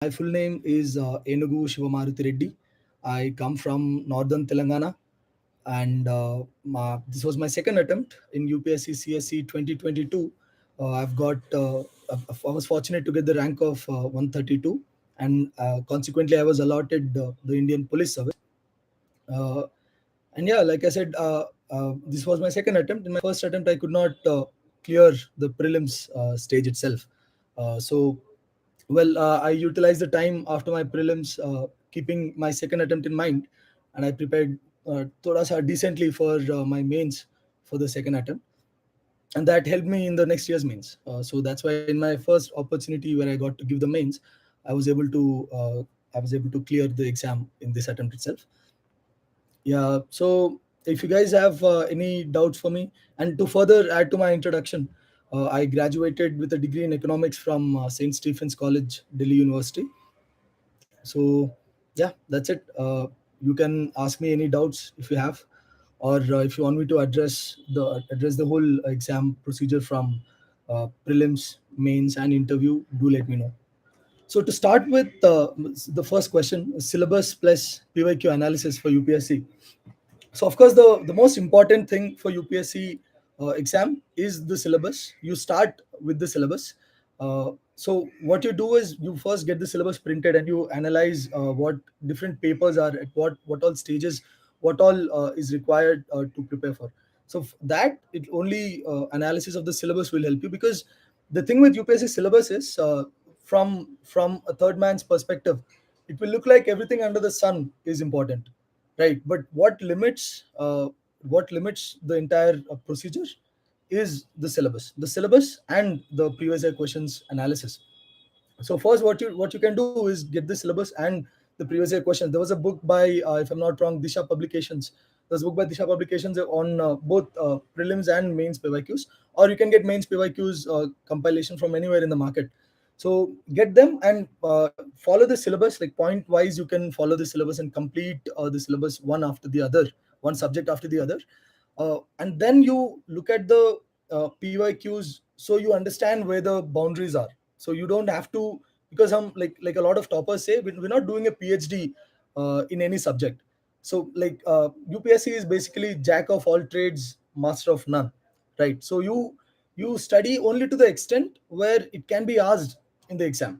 My full name is Enugu Shiva Maruthi Reddy. I come from northern Telangana, and this was my second attempt in UPSC CSC 2022. I've got, I was fortunate to get the rank of 132, and consequently, I was allotted the Indian Police Service. Uh, and yeah, like I said, this was my second attempt. In my first attempt, I could not clear the prelims stage itself. I utilized the time after my prelims, keeping my second attempt in mind, and I prepared thoda sa decently for my mains for the second attempt, and that helped me in the next year's mains. So that's why in my first opportunity where I got to give the mains, I was able to clear the exam in this attempt itself. Yeah. So if you guys have any doubts for me, and to further add to my introduction, I graduated with a degree in economics from St. Stephen's College, Delhi University. So yeah, that's it. You can ask me any doubts if you have, or if you want me to address the whole exam procedure from prelims, mains, and interview. Do let me know. So to start with, the first question: syllabus plus PYQ analysis for UPSC. So of course, the most important thing for UPSC exam is the syllabus. You start with the syllabus. So what you do is you first get the syllabus printed and you analyze what different papers are at what all stages, what all is required to prepare for. So that it only analysis of the syllabus will help you, because the thing with UPSC syllabus is, from a third man's perspective, it will look like everything under the sun is important, right? But what limits the entire procedure is the syllabus and the previous year questions analysis. So first, what you can do is get the syllabus and the previous year questions. There was a book by, if I'm not wrong, Disha Publications. There's a book by Disha Publications on both prelims and mains PYQs, or you can get mains PYQs compilation from anywhere in the market. So get them and follow the syllabus, like point wise. You can follow the syllabus and complete the syllabus one after the other, one subject after the other, and then you look at the PYQs, so you understand where the boundaries are. So you don't have to, because like a lot of toppers say, we're not doing a PhD in any subject. So like UPSC is basically jack of all trades, master of none, right? So you study only to the extent where it can be asked in the exam.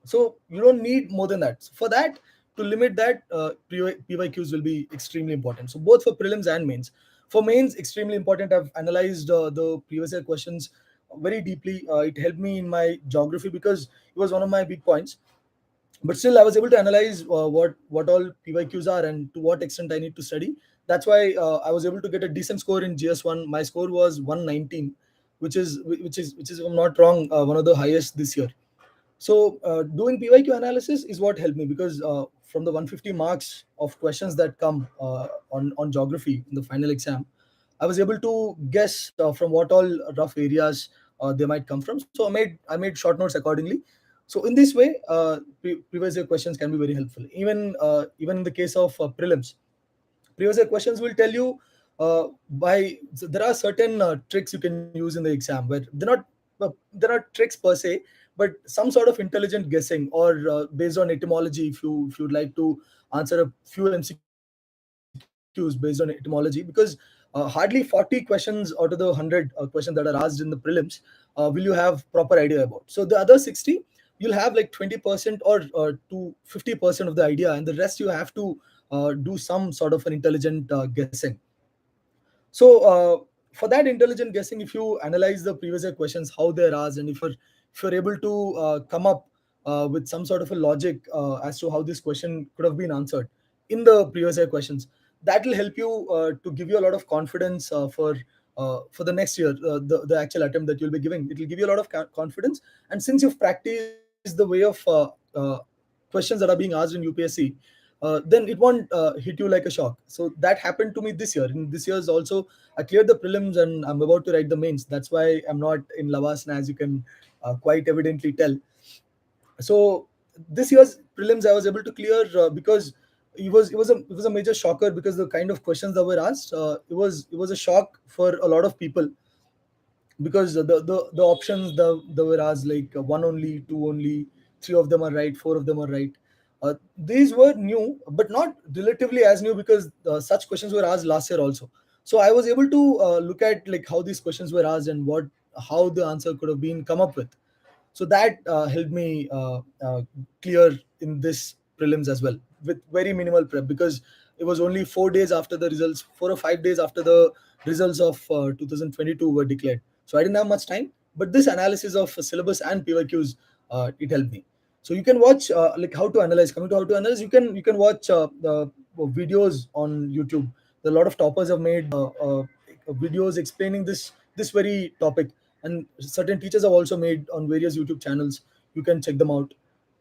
So you don't need more than that. So for that, to limit that, PYQs will be extremely important. So both for prelims and mains. For mains, extremely important. I've analyzed the previous year questions very deeply. It helped me in my geography because it was one of my big points. But still, I was able to analyze what all PYQs are and to what extent I need to study. That's why I was able to get a decent score in GS1. My score was 119, which is, if I'm not wrong, one of the highest this year. So doing PYQ analysis is what helped me, because from the 150 marks of questions that come on geography in the final exam, I was able to guess from what all rough areas they might come from. So I made short notes accordingly. So in this way, previous year questions can be very helpful. Even in the case of prelims, previous year questions will tell you so there are certain tricks you can use in the exam, where they're not tricks per se, but some sort of intelligent guessing, or based on etymology, if you'd like to answer a few MCQs based on etymology, because hardly 40 questions out of the 100 questions that are asked in the prelims will you have proper idea about. So the other 60, you'll have like 20% or to 50% of the idea, and the rest you have to do some sort of an intelligent guessing. So for that intelligent guessing, if you analyze the previous year questions, how they're asked, and if you're able to come up with some sort of a logic as to how this question could have been answered in the previous year questions, that will help you to give you a lot of confidence for the next year, the actual attempt that you'll be giving. It will give you a lot of confidence, and since you've practiced the way of questions that are being asked in UPSC, then it won't hit you like a shock. So that happened to me this year. In this year's also, I cleared the prelims and I'm about to write the mains. That's why I'm not in Lavasana, as you can quite evidently tell. So this year's prelims I was able to clear because it was a major shocker, because the kind of questions that were asked, it was a shock for a lot of people, because the options that were asked, like one only, two only, three of them are right, four of them are right. These were new, but not relatively as new, because such questions were asked last year also. So I was able to look at like how these questions were asked and what how the answer could have been come up with. So that helped me clear in this prelims as well, with very minimal prep, because it was only 4 days after the results, 4 or 5 days after the results of 2022 were declared. So I didn't have much time, but this analysis of syllabus and PYQs, it helped me. So you can watch like how to analyze. Coming to how to analyze, you can watch the videos on YouTube. A lot of toppers have made videos explaining this very topic, and certain teachers have also made on various YouTube channels. You can check them out.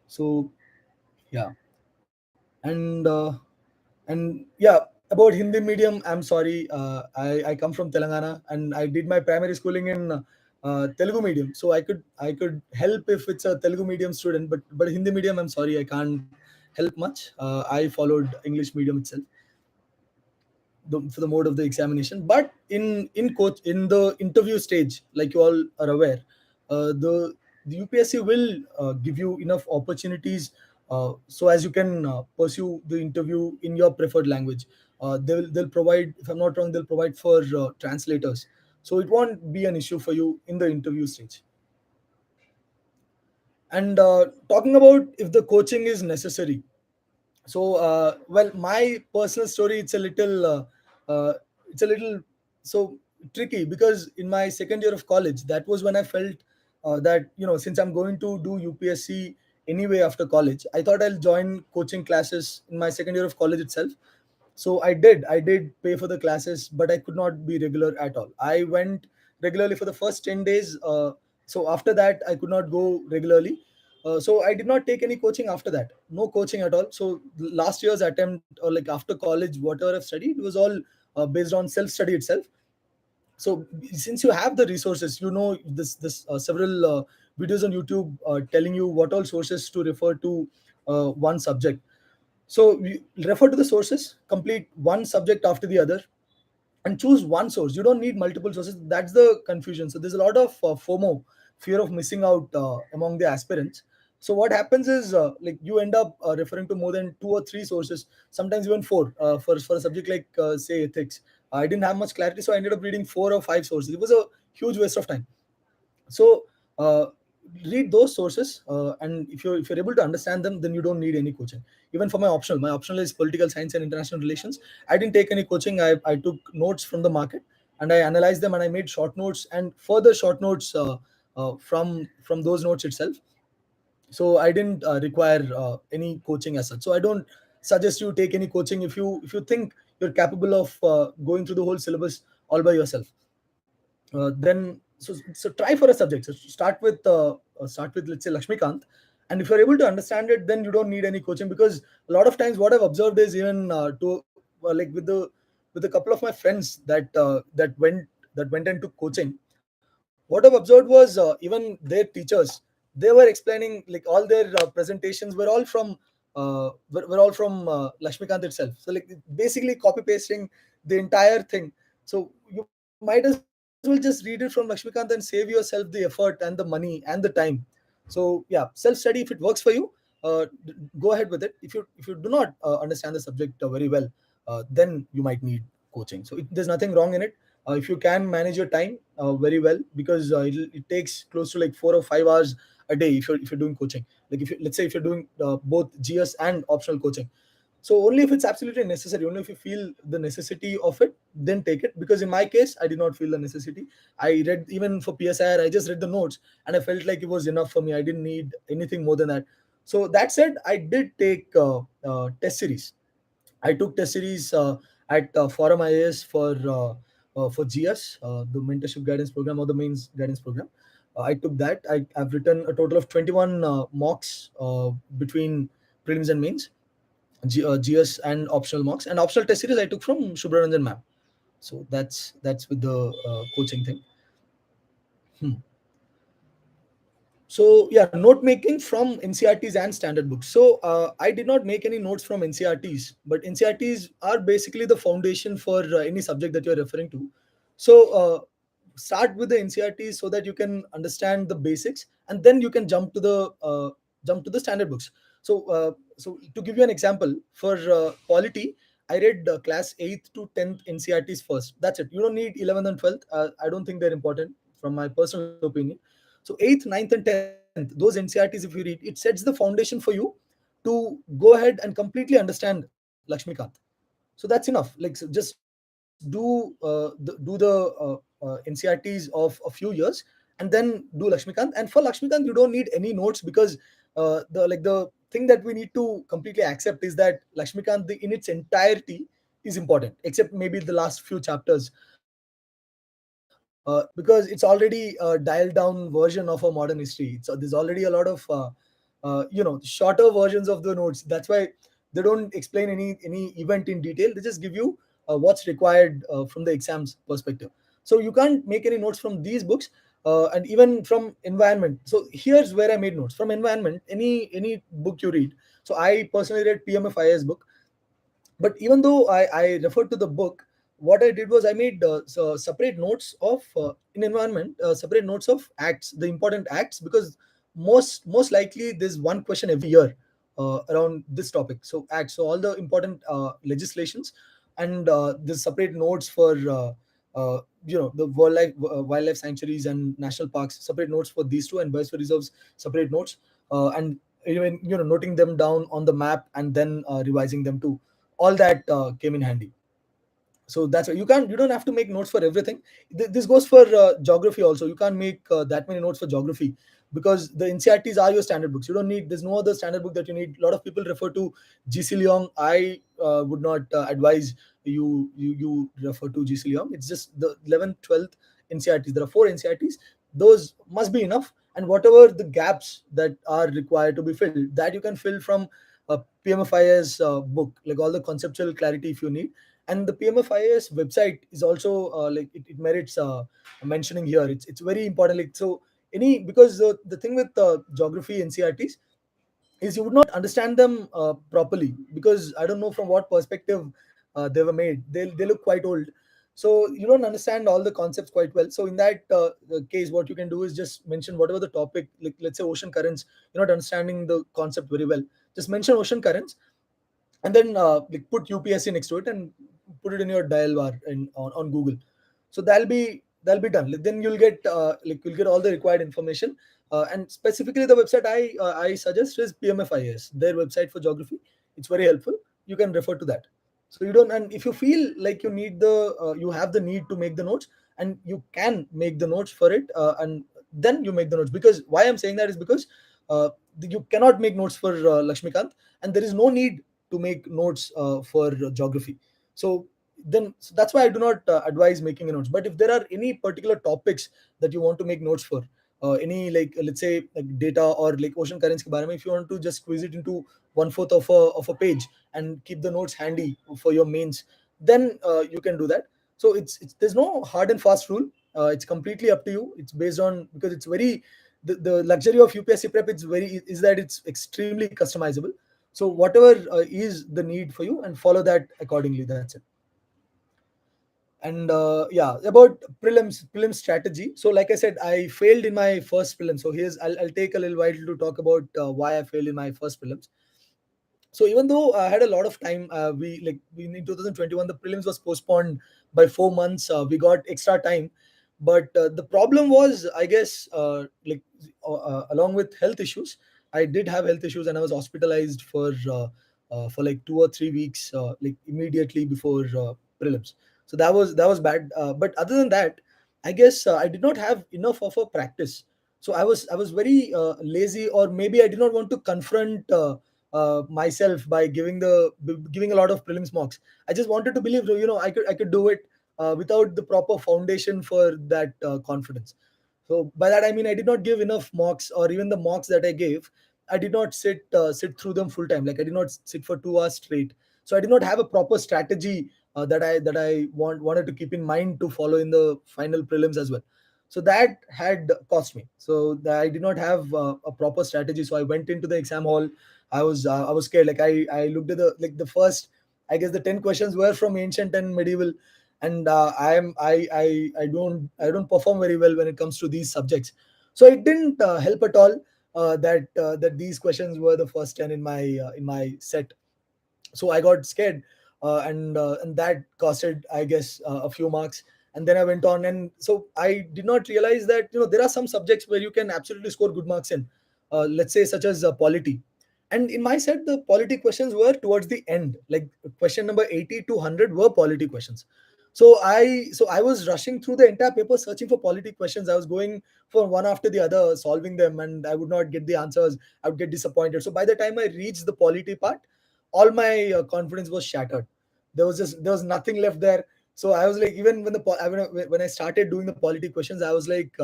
So yeah. And uh, and yeah, about Hindi medium, I'm sorry, I come from Telangana, and I did my primary schooling in Telugu medium. So I could help if it's a Telugu medium student, but Hindi medium, I'm sorry, I can't help much. I followed English medium itself, for the mode of the examination. But in the interview stage, like you all are aware, the UPSC will give you enough opportunities, so as you can pursue the interview in your preferred language. They'll provide, if I'm not wrong, they'll provide for translators, so it won't be an issue for you in the interview stage. And talking about if the coaching is necessary, so well, my personal story, uh, it's a little so tricky, because in my second year of college, that was when I felt that, since I'm going to do UPSC anyway after college, I thought I'll join coaching classes in my second year of college itself. So I did pay for the classes, but I could not be regular at all. I went regularly for the first 10 days. So after that, I could not go regularly. So I did not take any coaching after that. No coaching at all. So last year's attempt, or like after college, whatever I've studied, it was all based on self study itself. So since you have the resources, this several videos on YouTube telling you what all sources to refer to one subject. So you refer to the sources, complete one subject after the other, and choose one source. You don't need multiple sources. That's the confusion. So there's a lot of FOMO, fear of missing out, among the aspirants. So what happens is, like, you end up referring to more than two or three sources, sometimes even four, for a subject like say ethics. I didn't have much clarity, so I ended up reading four or five sources. It was a huge waste of time. So read those sources, and if you're able to understand them, then you don't need any coaching. Even for my optional is political science and international relations. I didn't take any coaching. I took notes from the market, and I analyzed them, and I made short notes and further short notes from those notes itself. So I didn't require any coaching as such. So I don't suggest you take any coaching if you think you're capable of going through the whole syllabus all by yourself. Then try for a subject. So start with, let's say, Lakshmikant, and if you're able to understand it, then you don't need any coaching, because a lot of times what I've observed is, even like with a couple of my friends that went into coaching, what I've observed was, even their teachers, they were explaining, like, all their presentations were all from Lakshmikant itself. So, like, basically copy pasting the entire thing. So you might as well just read it from Lakshmikant and save yourself the effort and the money and the time. So yeah, self study, if it works for you, go ahead with it. If you do not understand the subject very well, then you might need coaching. So there's nothing wrong in it. If you can manage your time very well, because it takes close to like 4 or 5 hours a day if you're doing coaching. Like, let's say if you're doing both GS and optional coaching. So only if it's absolutely necessary, only if you feel the necessity of it, then take it. Because in my case, I did not feel the necessity. I read, even for PSIR, I just read the notes, and I felt like it was enough for me. I didn't need anything more than that. So that said, I did take test series. I took test series at Forum IAS for GS, the mentorship guidance program, or the mains guidance program. I took that. I've written a total of 21 mocks between prelims and mains, GS and optional mocks. And optional test series I took from Shubhranjan ma'am. So that's with the coaching thing. Hmm. So yeah, note making from NCRTs and standard books. So I did not make any notes from NCRTs, but NCRTs are basically the foundation for any subject that you're referring to. So start with the NCRTs so that you can understand the basics, and then you can jump to the standard books. So to give you an example, for polity, I read class 8th to 10th NCRTs first. That's it. You don't need 11th and 12th. I don't think they're important from my personal opinion. So 8th, ninth, and 10th, those NCRTs, if you read, it sets the foundation for you to go ahead and completely understand Lakshmikant. So that's enough. Like, so just do the NCRTs of a few years, and then do Lakshmikant. And for Lakshmikant, you don't need any notes, because the thing that we need to completely accept is that Lakshmikant, in its entirety, is important, except maybe the last few chapters, because it's already a dialed down version of a modern history. So there's already a lot of shorter versions of the notes. That's why they don't explain any event in detail. They just give you what's required from the exams perspective. So you can't make any notes from these books. And even from environment, so here's where I made notes from environment. Any book you read, so I personally read PMFIS book. But even though I referred to the book, what I did was I made separate notes of in environment, separate notes of acts, the important acts, because most likely there's one question every year around this topic. So acts, so all the important legislations, and there's separate notes for the wildlife sanctuaries and national parks, separate notes for these two, and biosphere reserves, separate notes, and even noting them down on the map, and then revising them too. All that came in handy. So that's why you don't have to make notes for everything. This goes for geography also. You can't make that many notes for geography, because the NCRTs are your standard books. You don't need, there's no other standard book that you need. A lot of people refer to GC Leong. I would not advise you refer to GC Leong. It's just the 11th, 12th NCRTs. There are four NCRTs. Those must be enough, and whatever the gaps that are required to be filled, that you can fill from PMFI's book, like all the conceptual clarity if you need. And the PMFIS website is also it merits mentioning here. It's very important. Like, so any, because the thing with geography NCRTs is you would not understand them properly, because I don't know from what perspective they were made. They look quite old, so you don't understand all the concepts quite well. So in that case, what you can do is just mention whatever the topic, like let's say ocean currents. You're not understanding the concept very well, just mention ocean currents, and then like put UPSC next to it, and put it in your dial bar on Google. So that'll be done. Like, then you'll get all the required information. And specifically the website I suggest is PMFIS, their website for geography. It's very helpful. You can refer to that. So you don't, and if you feel like you have the need to make the notes, and you can make the notes for it, and then you make the notes. Because why I'm saying that is because you cannot make notes for Lakshmikant, and there is no need to make notes for geography. So that's why I do not advise making a notes. But if there are any particular topics that you want to make notes for, any, like let's say like data or like ocean currents ke bare mein, if you want to just squeeze it into one fourth of a page and keep the notes handy for your mains, then you can do that. So it's there's no hard and fast rule. It's completely up to you. It's based on, because it's very, the luxury of UPSC prep, is that it's extremely customizable. So whatever is the need for you, and follow that accordingly. That's it. And yeah, about prelim strategy. So like I said, I failed in my first prelim. So I'll take a little while to talk about why I failed in my first prelims. So even though I had a lot of time, we in 2021 the prelims was postponed by 4 months. We got extra time, but the problem was, I guess, along with health issues. I did have health issues, and I was hospitalized for like 2 or 3 weeks, like immediately before prelims. So that was bad. But other than that, I guess I did not have enough of a practice. So I was very lazy, or maybe I did not want to confront myself by giving a lot of prelims mocks. I just wanted to believe, I could do it without the proper foundation for that confidence. So by that I mean I did not give enough mocks, or even the mocks that I gave, I did not sit through them full time. Like I did not sit for 2 hours straight. So I did not have a proper strategy that I wanted to keep in mind to follow in the final prelims as well. So that had cost me. So I did not have a proper strategy. So I went into the exam hall. I was scared. Like I looked at the first, I guess the 10 questions were from ancient and medieval, and I don't perform very well when it comes to these subjects. So it didn't help at all. that these questions were the first 10 in my set. So I got scared, and that costed, I guess, a few marks. And then I went on, and so I did not realize that there are some subjects where you can absolutely score good marks in, let's say such as polity. And in my set, the polity questions were towards the end, like question number 80 to 100 were polity questions. So I was rushing through the entire paper searching for polity questions. I was going for one after the other, solving them, and I would not get the answers. I would get disappointed. So by the time I reached the polity part, all my confidence was shattered. There was nothing left there. So I was like, even when I started doing the polity questions, I was like,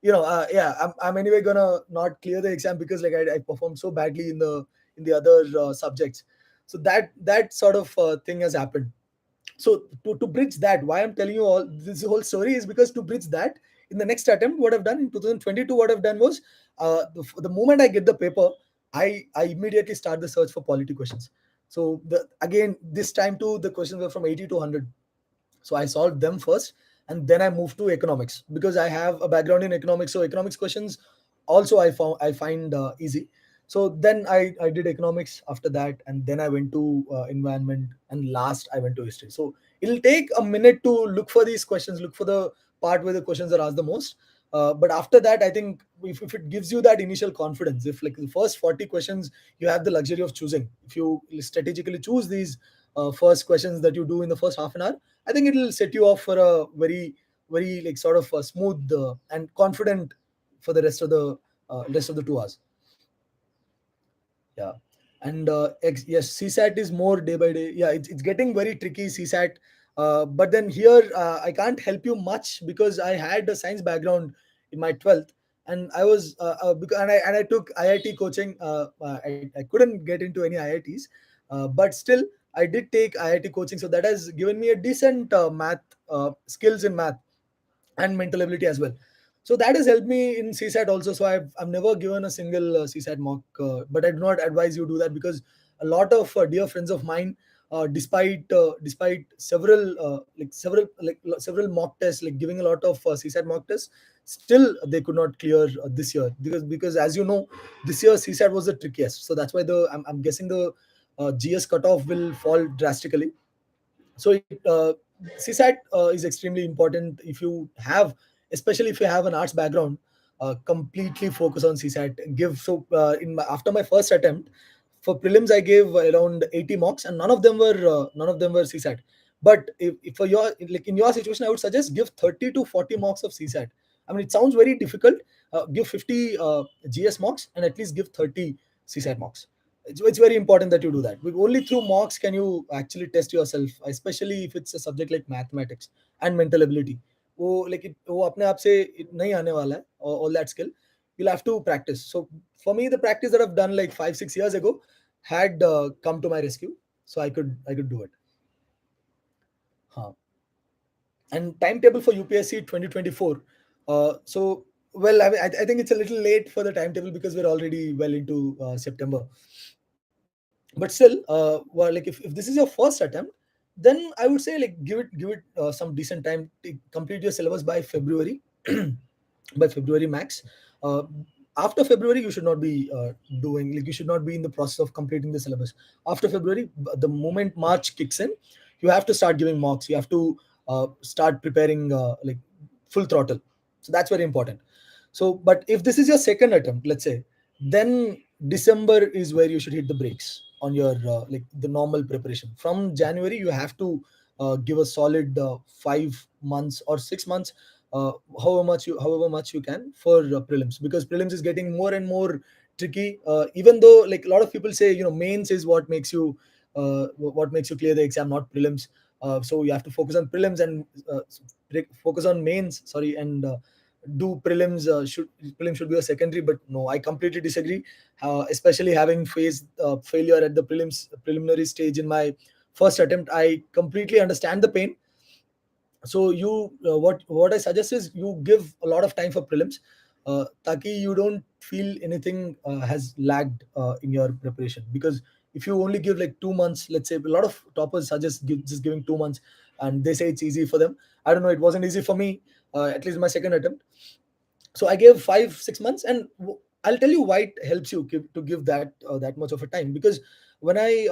yeah, I'm anyway gonna not clear the exam, because like I performed so badly in the other subjects. So that sort of thing has happened. So to bridge that, why I'm telling you all this whole story is because to bridge that, in the next attempt, what I've done in 2022, what I've done was, the moment I get the paper, I immediately start the search for polity questions. So again, this time too, the questions were from 80 to 100. So I solved them first, and then I moved to economics, because I have a background in economics. So economics questions also I find easy. So then I did economics after that, and then I went to environment, and last I went to history. So it'll take a minute to look for these questions, look for the part where the questions are asked the most. But after that, I think if it gives you that initial confidence, if like the first 40 questions you have the luxury of choosing, if you strategically choose these first questions that you do in the first half an hour, I think it'll set you off for a very like sort of smooth and confident for the rest of the 2 hours. Yeah. And yes, CSAT is more day by day. Yeah, it's getting very tricky, CSAT. But then here, I can't help you much, because I had a science background in my 12th, and I was and I took IIT coaching. I couldn't get into any IITs, but still I did take IIT coaching, so that has given me a decent math skills in math and mental ability as well. So that has helped me in CSAT also. So I've never given a single CSAT mock, but I do not advise you do that, because a lot of dear friends of mine, despite several mock tests, like giving a lot of CSAT mock tests, still they could not clear this year, because as you know, this year CSAT was the trickiest. So that's why I'm guessing the GS cutoff will fall drastically. So CSAT is extremely important. If you have, especially if you have an arts background, completely focus on CSAT. After my first attempt for prelims, I gave around 80 mocks, and none of them were CSAT. But if for your, like in your situation, I would suggest give 30 to 40 mocks of CSAT. I mean, it sounds very difficult. Give 50 GS mocks, and at least give 30 CSAT mocks. It's very important that you do that. Only through mocks can you actually test yourself, especially if it's a subject like mathematics and mental ability. वो अपने आप से नहीं आने वाला है, all that skill. You'll have to practice. So for me, the practice that I've done like 5 6 years ago had come to my rescue, so I could do it. Huh. And timetable for UPSC 2024. So well, I think it's a little late for the timetable, because we're already well into September. But still, well, like if this is your first attempt, then I would say like give it some decent time to complete your syllabus by February. By February max. uh, After February, you should not be doing, like you should not be in the process of completing the syllabus. After February, the moment March kicks in, you have to start giving mocks. You have to start preparing like full throttle. So that's very important. So, but if this is your second attempt, let's say, then December is where you should hit the brakes on your like the normal preparation. From January, you have to give a solid 5 months or 6 months, uh, however much you can for prelims, because prelims is getting more and more tricky. Even though like a lot of people say, mains is what makes you clear the exam, not prelims. So you have to focus on prelims and focus on mains. Sorry, and do prelims prelims should be a secondary, but no, I completely disagree. Especially having faced failure at the preliminary stage in my first attempt, I completely understand the pain. So what I suggest is you give a lot of time for prelims, taki you don't feel anything has lagged in your preparation. Because if you only give like 2 months, let's say a lot of toppers suggest just giving 2 months, and they say it's easy for them. I don't know, it wasn't easy for me, at least my second attempt. So I gave 5 6 months, and I'll tell you why it helps you to give that much of a time. Because when I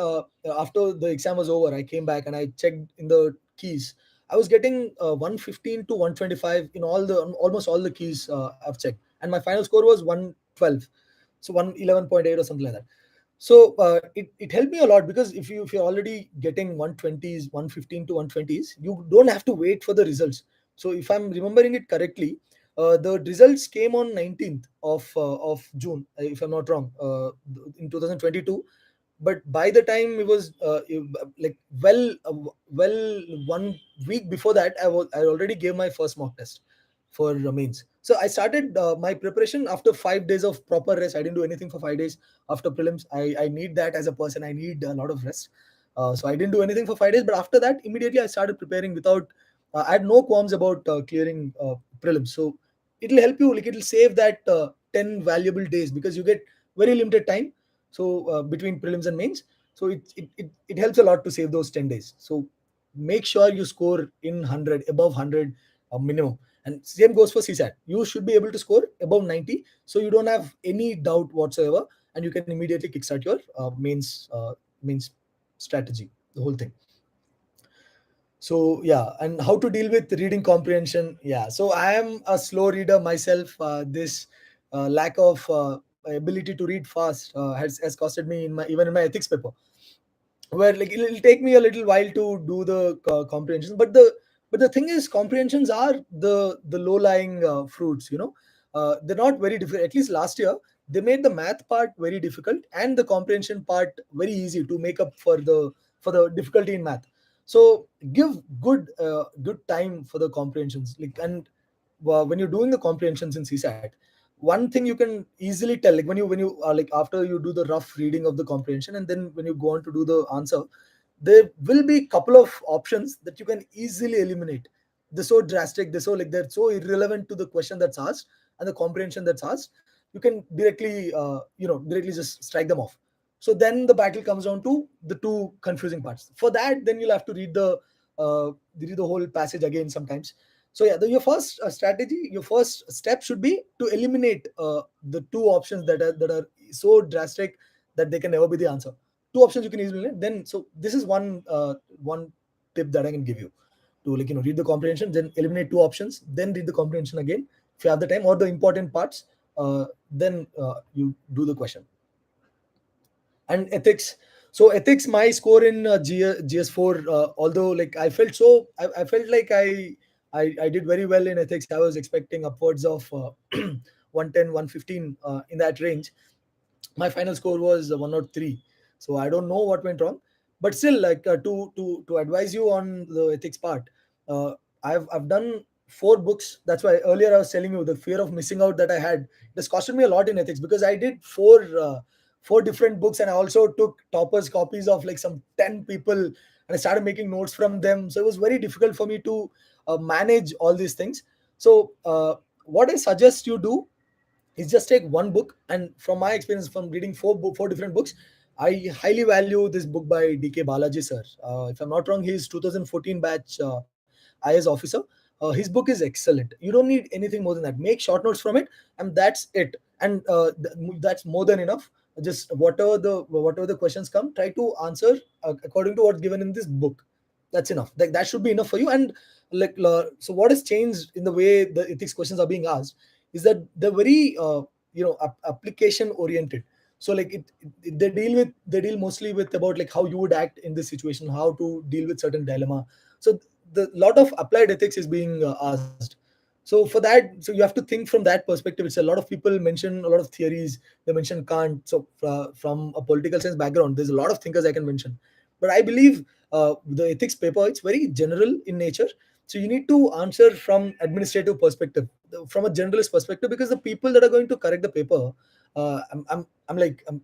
after the exam was over, I came back and I checked in the keys. I was getting 115 to 125 in almost all the keys I've checked, and my final score was 112, so 111.8 or something like that. So it helped me a lot, because if you're already getting 120s, 115 to 120s, you don't have to wait for the results. So if I'm remembering it correctly, the results came on 19th of June, if I'm not wrong, in 2022. But by the time it was like well 1 week before that, I already gave my first mock test for mains. So I started my preparation after 5 days of proper rest. I didn't do anything for 5 days after prelims. I need that as a person. I need a lot of rest. So I didn't do anything for 5 days. But after that, immediately I started preparing without. I had no qualms about clearing prelims. So it'll help you. Like, it'll save that 10 valuable days, because you get very limited time. So between prelims and mains, so it helps a lot to save those 10 days. So make sure you score in 100, above 100 minimum. And same goes for CSAT. You should be able to score above 90, so you don't have any doubt whatsoever, and you can immediately kickstart your mains strategy, the whole thing. So yeah, and how to deal with reading comprehension. Yeah, so I am a slow reader myself. This lack of ability to read fast has costed me in my even in my ethics paper, where like it'll take me a little while to do the comprehensions. But the thing is, comprehensions are the low lying fruits, they're not very difficult. At least last year, they made the math part very difficult and the comprehension part very easy, to make up for the difficulty in math. So give good time for the comprehensions, like. And when you're doing the comprehensions in CSAT, one thing you can easily tell, like when you like after you do the rough reading of the comprehension, and then when you go on to do the answer, there will be couple of options that you can easily eliminate. They're so drastic, they're so irrelevant to the question that's asked and the comprehension that's asked. You can directly just strike them off. So then the battle comes down to the two confusing parts. For that, then you'll have to read the whole passage again sometimes. So yeah, your first strategy, your first step should be to eliminate the two options that are so drastic that they can never be the answer. Two options you can easily eliminate. Then, so this is one tip that I can give you, to read the comprehension, then eliminate two options, then read the comprehension again if you have the time, or the important parts. Then you do the question. And ethics. So ethics, my score in GS4, although like I felt like I did very well in ethics. I was expecting upwards of 110, 115 in that range. My final score was 103. So I don't know what went wrong, but still, like, to advise you on the ethics part, uh, I've done 4 books. That's why earlier I was telling you the fear of missing out that I had. It has costed me a lot in ethics, because I did four different books, and I also took toppers copies of like some 10 people, and I started making notes from them. So it was very difficult for me to manage all these things. So what I suggest you do is just take one book. And from my experience, from reading four different books, I highly value this book by DK Balaji sir. If I'm not wrong, he's 2014 batch IS officer. His book is excellent. You don't need anything more than that. Make short notes from it, and that's it. And that's more than enough. Just whatever the questions come, try to answer according to what's given in this book. That's enough. That should be enough for you. And so what has changed in the way the ethics questions are being asked is that they're very application oriented. So like they deal mostly with about like how you would act in this situation, how to deal with certain dilemma. So the lot of applied ethics is being asked. So for that, so you have to think from that perspective. It's a lot of people mention a lot of theories. They mention Kant. So from a political science background, there's a lot of thinkers I can mention. But I believe the ethics paper, it's very general in nature. So you need to answer from administrative perspective, from a generalist perspective, because the people that are going to correct the paper, I'm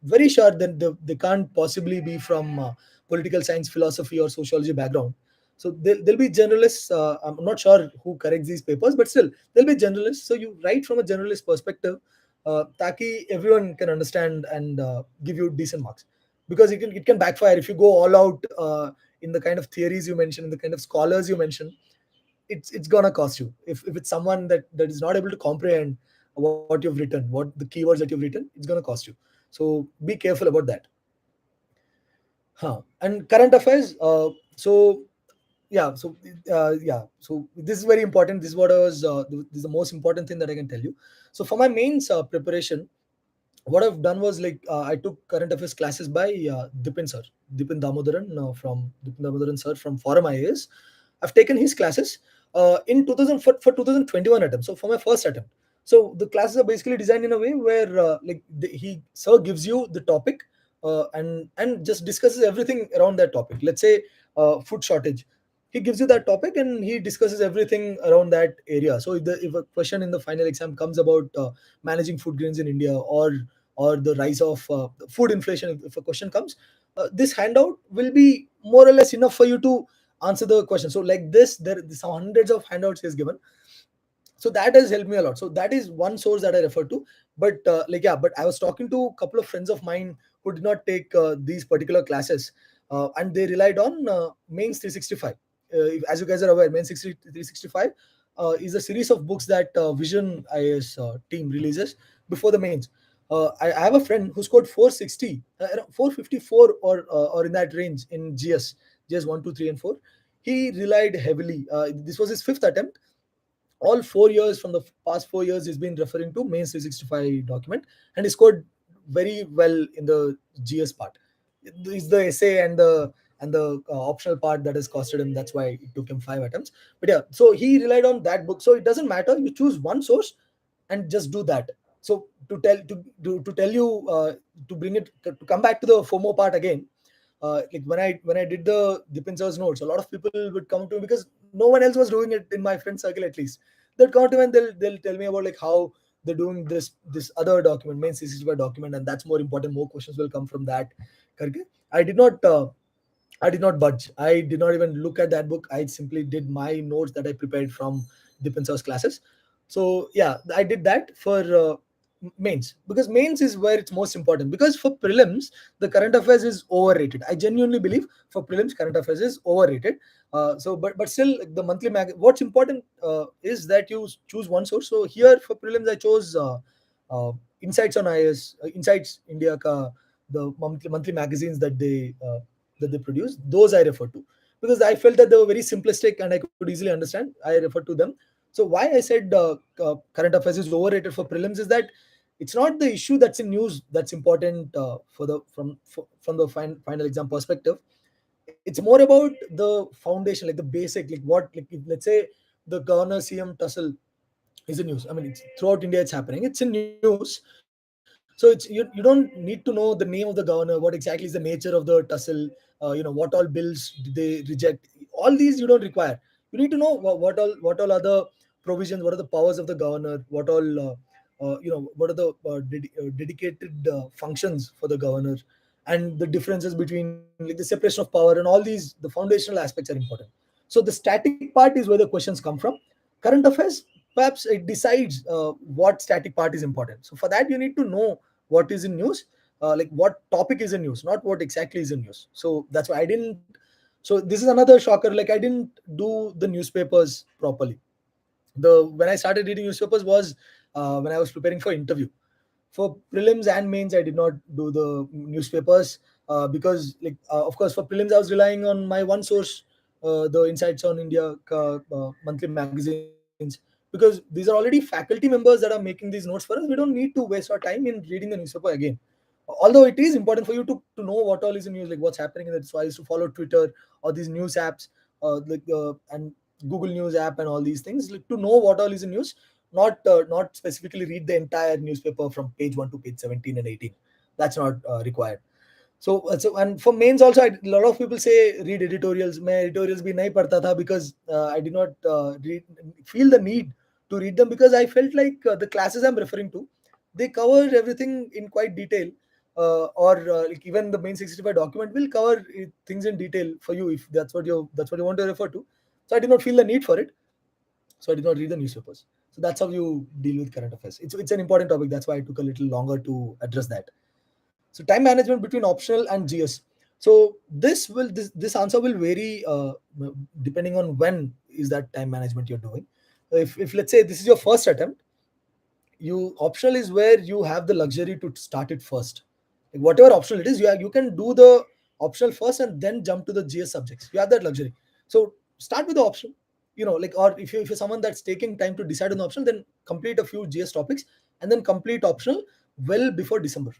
very sure that they can't possibly be from political science, philosophy, or sociology background. So there'll be generalists. I'm not sure who corrects these papers, but still there'll be generalists. So you write from a generalist perspective, taki everyone can understand and give you decent marks. Because it can backfire if you go all out in the kind of theories you mentioned, in the kind of scholars you mentioned. It's gonna cost you if it's someone that is not able to comprehend. what you've written, what the keywords that you've written, it's going to cost you. So be careful about that. And current affairs. So yeah, so so this is very important. This is what I was. This is the most important thing that I can tell you. So for my mains preparation, what I've done was like I took current affairs classes by Dipin sir, Dipin Damodaran sir from Forum IAS. I've taken his classes in 2000 for 2021 attempt. So for my first attempt. So the classes are basically designed in a way where he sir gives you the topic and just discusses everything around that topic. Let's say food shortage. He gives you that topic and he discusses everything around that area. So if a question in the final exam comes about managing food grains in India, or the rise of food inflation, if a question comes, this handout will be more or less enough for you to answer the question. So like this, there's hundreds of handouts he has given. So that has helped me a lot. So that is one source that I refer to. But but I was talking to a couple of friends of mine who did not take these particular classes, and they relied on mains 365. As you guys are aware, mains 365 is a series of books that Vision IAS team releases before the mains. I have a friend who scored 460, 454, or in that range in GS 1, 2, 3, and 4. He relied heavily. This was his fifth attempt. All 4 years, from the past 4 years, he's been referring to mains 365 document, and he scored very well in the GS part. It's the essay and the optional part that has costed him. That's why it took him 5 attempts. But yeah, so he relied on that book. So it doesn't matter, you choose one source and just do that. So to tell you, to bring it to come back to the FOMO part again, like when I did the Dipinser's notes, a lot of people would come to me because no one else was doing it in my friend circle. At least they'll come to me and they'll tell me about like how they're doing this other document, main 65 document, and that's more important. More questions will come from that. करके. I did not. I did not budge. I did not even look at that book. I simply did my notes that I prepared from Dipinser's classes. So yeah, I did that for mains, because mains is where it's most important. Because for prelims, the current affairs is overrated. I genuinely believe for prelims, current affairs is overrated. But still, the monthly what's important is that you choose one source. So here for prelims, I chose Insights on IS, Insights India ka, the monthly magazines that they produce. Those I refer to because I felt that they were very simplistic and I could easily understand. I refer to them. So why I said current affairs is overrated for prelims is that it's not the issue that's in news that's important from the final exam perspective. It's more about the foundation, like the basic, like what, like if, let's say the governor CM tussle is in news. I mean, it's throughout India, it's happening. It's in news. So you don't need to know the name of the governor, what exactly is the nature of the tussle, what all bills did they reject. All these you don't require. You need to know what all are the provisions, what are the powers of the governor, what are the dedicated functions for the governor, and the differences between like the separation of power, and all these, the foundational aspects are important. So the static part is where the questions come from. Current affairs, perhaps it decides what static part is important. So for that you need to know what is in news, like what topic is in news, not what exactly is in news. So that's why I didn't. So this is another shocker, like I didn't do the newspapers properly. The When I started reading newspapers was when I was preparing for interview. For prelims and mains, I did not do the newspapers because of course for prelims I was relying on my one source, the Insights on India monthly magazines, because these are already faculty members that are making these notes for us. We don't need to waste our time in reading the newspaper again. Although it is important for you to know what all is in news, like what's happening in it. So I used to follow Twitter or these news apps, and Google News app and all these things, like, to know what all is in news, not specifically read the entire newspaper from page 1 to page 17 and 18. That's not required. So and for mains also, a lot of people say read editorials. मैं editorials भी नहीं पढ़ता था because I did not feel the need to read them, because I felt like the classes I'm referring to, they cover everything in quite detail, or like even the main 65 document will cover things in detail for you if that's what you want to refer to. So I did not feel the need for it. So I did not read the newspapers. So that's how you deal with current affairs. It's an important topic. That's why I took a little longer to address that. So time management between optional and GS. So this answer will vary depending on when is that time management you're doing. If let's say this is your first attempt, you optional is where you have the luxury to start it first. Like whatever optional it is, you can do the optional first and then jump to the GS subjects. You have that luxury. So start with the option. Like, or if you're someone that's taking time to decide on the optional, then complete a few GS topics and then complete optional well before December.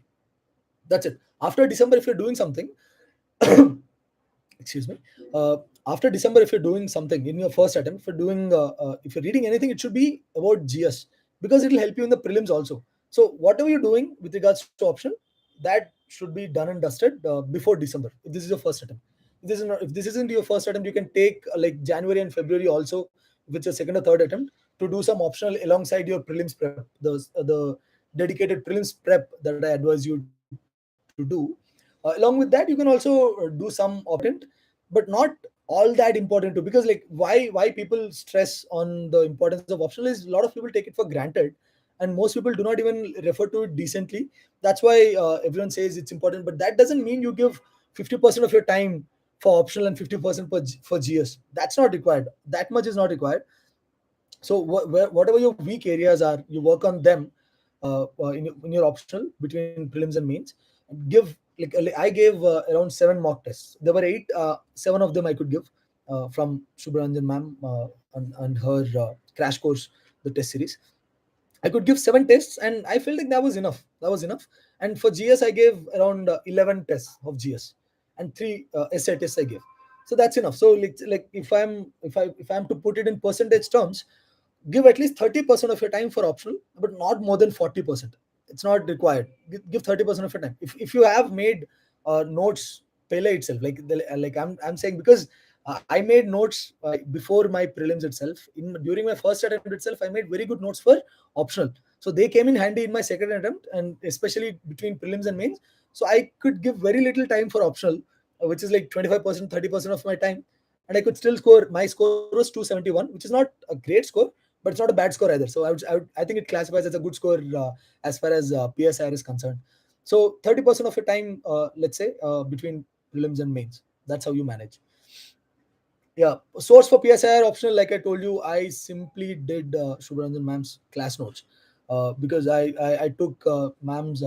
That's it. After December, if you're doing something, excuse me, uh, after December, if you're doing something in your first attempt, if you're reading anything, it should be about GS, because it will help you in the prelims also. So whatever you're doing with regards to option, that should be done and dusted before December, if this is your first attempt. If this isn't your first attempt, you can take like January and February also, with your second or third attempt, to do some optional alongside your prelims prep, the dedicated prelims prep that I advise you to do. Along with that, you can also do some optional, but not all that important too, because like why people stress on the importance of optional is a lot of people take it for granted, and most people do not even refer to it decently. That's why everyone says it's important, but that doesn't mean you give 50% of your time for optional and 50% for GS. That's not required. That much is not required. So whatever your weak areas are, you work on them in your optional between prelims and mains. Give like I gave around 7 mock tests. There were 8, 7 of them I could give from Shubharanjan ma'am and her crash course, the test series. I could give 7 tests, and I felt like that was enough. That was enough. And for GS, I gave around 11 tests of GS, and 3 essay tests I gave. So that's enough. So like if I'm to put it in percentage terms, give at least 30% of your time for optional, but not more than 40%. It's not required. Give 30% of your time. If you have made notes Pele itself, like I'm saying, because I made notes before my prelims itself. In during my first attempt itself, I made very good notes for optional. So they came in handy in my second attempt, and especially between prelims and mains. So I could give very little time for optional, which is like 25%, 30% of my time, and I could still score. My score was 271, which is not a great score, but it's not a bad score either. So I think it classifies as a good score as far as PSIR is concerned. So 30% of your time, let's say, between prelims and mains. That's how you manage. Yeah, source for PSIR optional, like I told you, I simply did Shubharanjan ma'am's class notes because I took ma'am's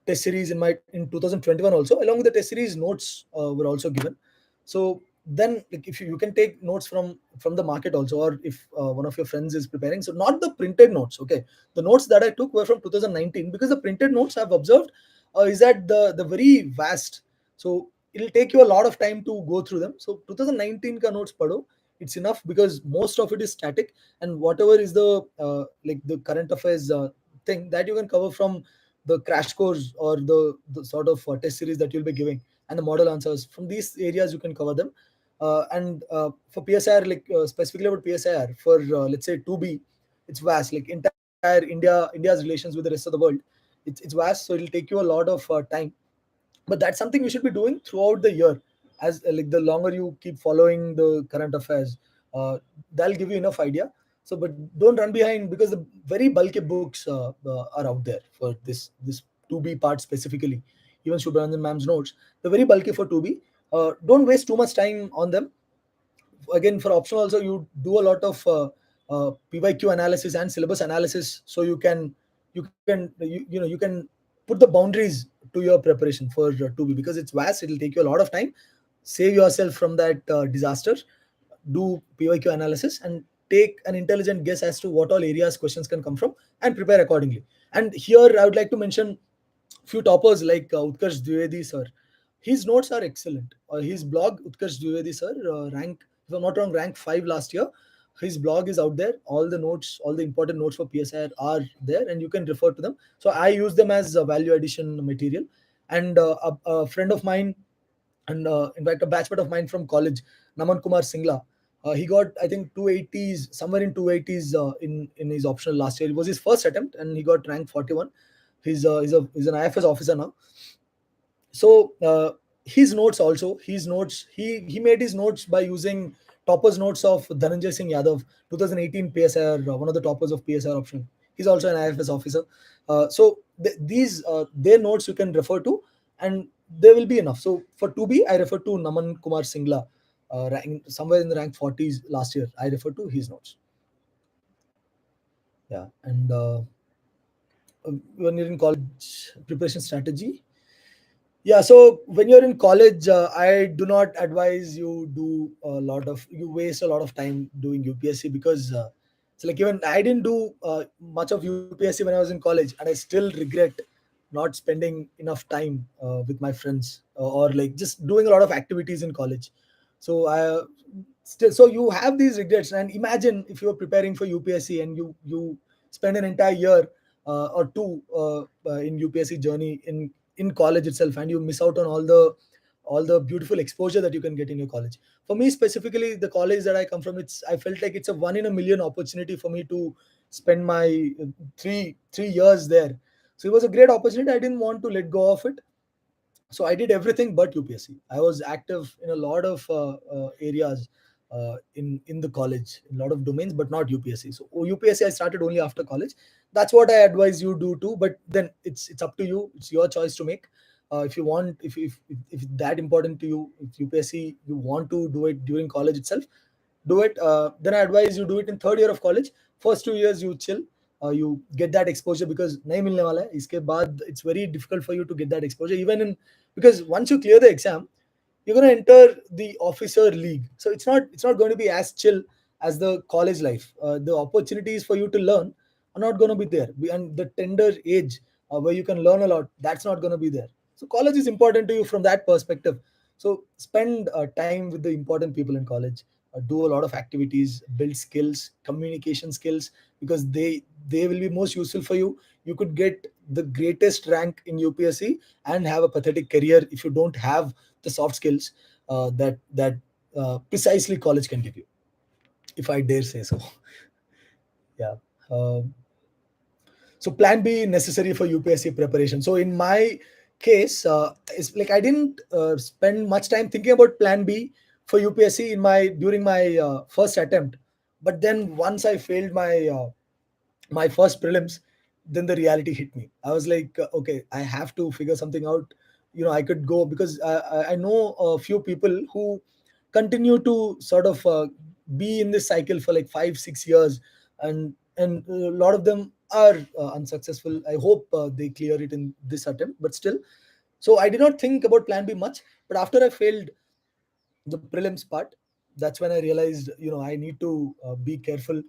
test series in 2021 also. Along with the test series, notes were also given. So then, like, if you can take notes from the market also, or if one of your friends is preparing. So not the printed notes, okay. The notes that I took were from 2019, because the printed notes I've observed is that the very vast. So it'll take you a lot of time to go through them. So 2019 ka notes pado, it's enough, because most of it is static, and whatever is the like the current affairs thing that you can cover from the crash course, or the sort of test series that you'll be giving, and the model answers from these areas, you can cover them. And for PSIR, like specifically about PSIR, for let's say 2B, it's vast, like entire India's relations with the rest of the world. It's vast, so it'll take you a lot of time, but that's something you should be doing throughout the year. As like the longer you keep following the current affairs, that'll give you enough idea. So but don't run behind, because the very bulky books are out there for this 2B part specifically. Even Shubharanjan ma'am's notes, they're very bulky for 2B. Don't waste too much time on them. Again, for optional also, you do a lot of PYQ analysis and syllabus analysis, so you can put the boundaries to your preparation for 2B, because it's vast. It'll take you a lot of time. Save yourself from that disaster. Do PYQ analysis and take an intelligent guess as to what all areas questions can come from, and prepare accordingly. And here I would like to mention few toppers like Utkarsh Dwivedi sir. His notes are excellent. His blog, Utkarsh Dwivedi sir, if I'm not wrong, rank 5 last year. His blog is out there. All the notes, all the important notes for PSI are there, and you can refer to them. So I use them as value addition material. And a friend of mine, and in fact a batchmate of mine from college, Naman Kumar Singla, he got, I think, 280s, somewhere in 280s in his optional last year. It was his first attempt, and he got rank 41. He's an IFS officer now. So his notes also, his notes, he made his notes by using toppers notes of Dhananjay Singh Yadav, 2018 PSR, one of the toppers of PSR option. He's also an IFS officer. So these their notes you can refer to, and they will be enough. So for 2B, I refer to Naman Kumar Singla, somewhere in the rank 40s last year. I refer to his notes. Yeah, and when you're in college, preparation strategy. Yeah, so when you're in college, I do not advise you do a lot of you waste a lot of time doing UPSC, because it's like, even I didn't do much of UPSC when I was in college, and I still regret not spending enough time with my friends, or like just doing a lot of activities in college. So I still, so you have these regrets, and imagine if you're preparing for UPSC and you spend an entire year or two in UPSC journey in college itself, and you miss out on all the beautiful exposure that you can get in your college. For me specifically, the college that I come from, it's I felt like it's a one in a million opportunity for me to spend my three years there. So it was a great opportunity. I didn't want to let go of it. So I did everything but UPSC. I was active in a lot of areas in the college, in a lot of domains, but not UPSC. So UPSC I started only after college. That's what I advise you do too. But then it's up to you. It's your choice to make. If you want, if it's that important to you, if UPSC you want to do it during college itself, do it. Then I advise you do it in third year of college. First 2 years you chill, you get that exposure, because nahi milne wala hai. Iske baad it's very difficult for you to get that exposure, even in, because once you clear the exam, you're going to enter the officer league. So it's not going to be as chill as the college life. The opportunities for you to learn are not going to be there, and the tender age where you can learn a lot, that's not going to be there. So college is important to you from that perspective. So spend time with the important people in college. Do a lot of activities, build skills, communication skills, because they will be most useful for you. You could get the greatest rank in UPSC and have a pathetic career if you don't have the soft skills that precisely college can give you, if I dare say so. Yeah. Um so plan B necessary for UPSC preparation. So in my case, it's like I didn't spend much time thinking about plan B for UPSC in my during my first attempt. But then once I failed my first prelims, then the reality hit me. I was like, okay, I have to figure something out. I could go, because I know a few people who continue to sort of be in this cycle for like 5 6 years, and a lot of them are unsuccessful. I hope they clear it in this attempt, but still. So I did not think about plan B much. But after I failed the prelims part, that's when I realized, I need to be careful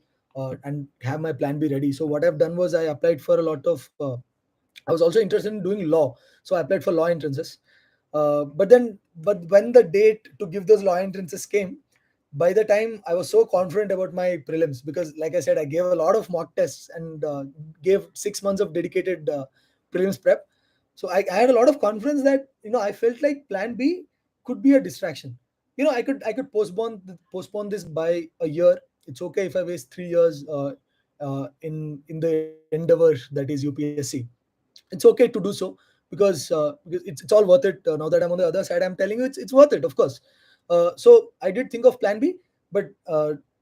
and have my plan B ready. So what I've done was I applied for a lot of I was also interested in doing law, so I applied for law entrances. But when the date to give those law entrances came, by the time I was so confident about my prelims, because like I said, I gave a lot of mock tests and gave 6 months of dedicated prelims prep. So I had a lot of confidence that I felt like plan B could be a distraction. I could postpone this by a year. It's okay if I waste 3 years in the endeavor that is UPSC. It's okay to do so, because it's all worth it. Now that I'm on the other side, I'm telling you it's worth it, of course. So I did think of plan B, but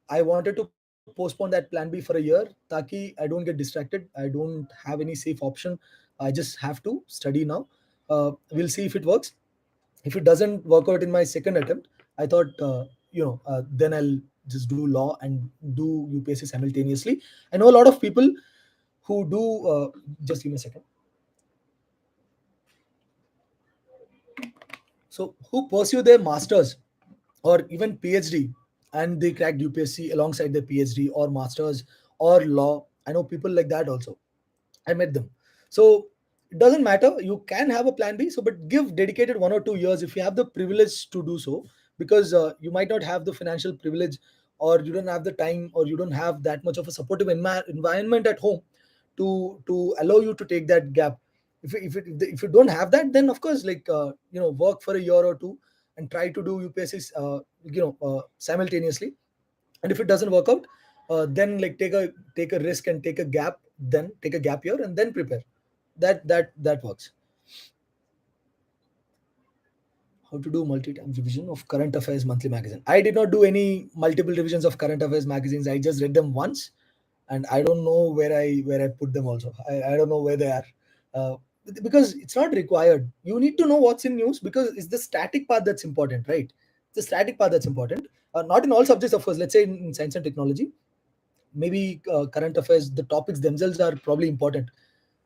I wanted to postpone that plan B for a year, taki I don't get distracted. I don't have any safe option. I just have to study now. We'll see if it works. If it doesn't work out in my second attempt, I thought, then I'll just do law and do UPSC simultaneously. I know a lot of people who do. Just give me a second. So who pursue their masters or even PhD, and they cracked UPSC alongside their PhD or masters or law. I know people like that also. I met them. So it doesn't matter. You can have a plan B. So, but give dedicated 1 or 2 years if you have the privilege to do so, because you might not have the financial privilege, or you don't have the time, or you don't have that much of a supportive environment at home to allow you to take that gap. If you don't have that, then of course, like work for a year or two and try to do UPSC simultaneously. And if it doesn't work out, then like take a risk and take a gap, then take a gap year and then prepare. That works. How to do multi-time revision of current affairs monthly magazine? I did not do any multiple revisions of current affairs magazines. I just read them once, and I don't know where I put them. Also, I don't know where they are. uh, because it's not required. You need to know what's in news, because it's the static part that's important, right? It's the static part that's important. Not in all subjects, of course. Let's say in science and technology, maybe current affairs, the topics themselves are probably important.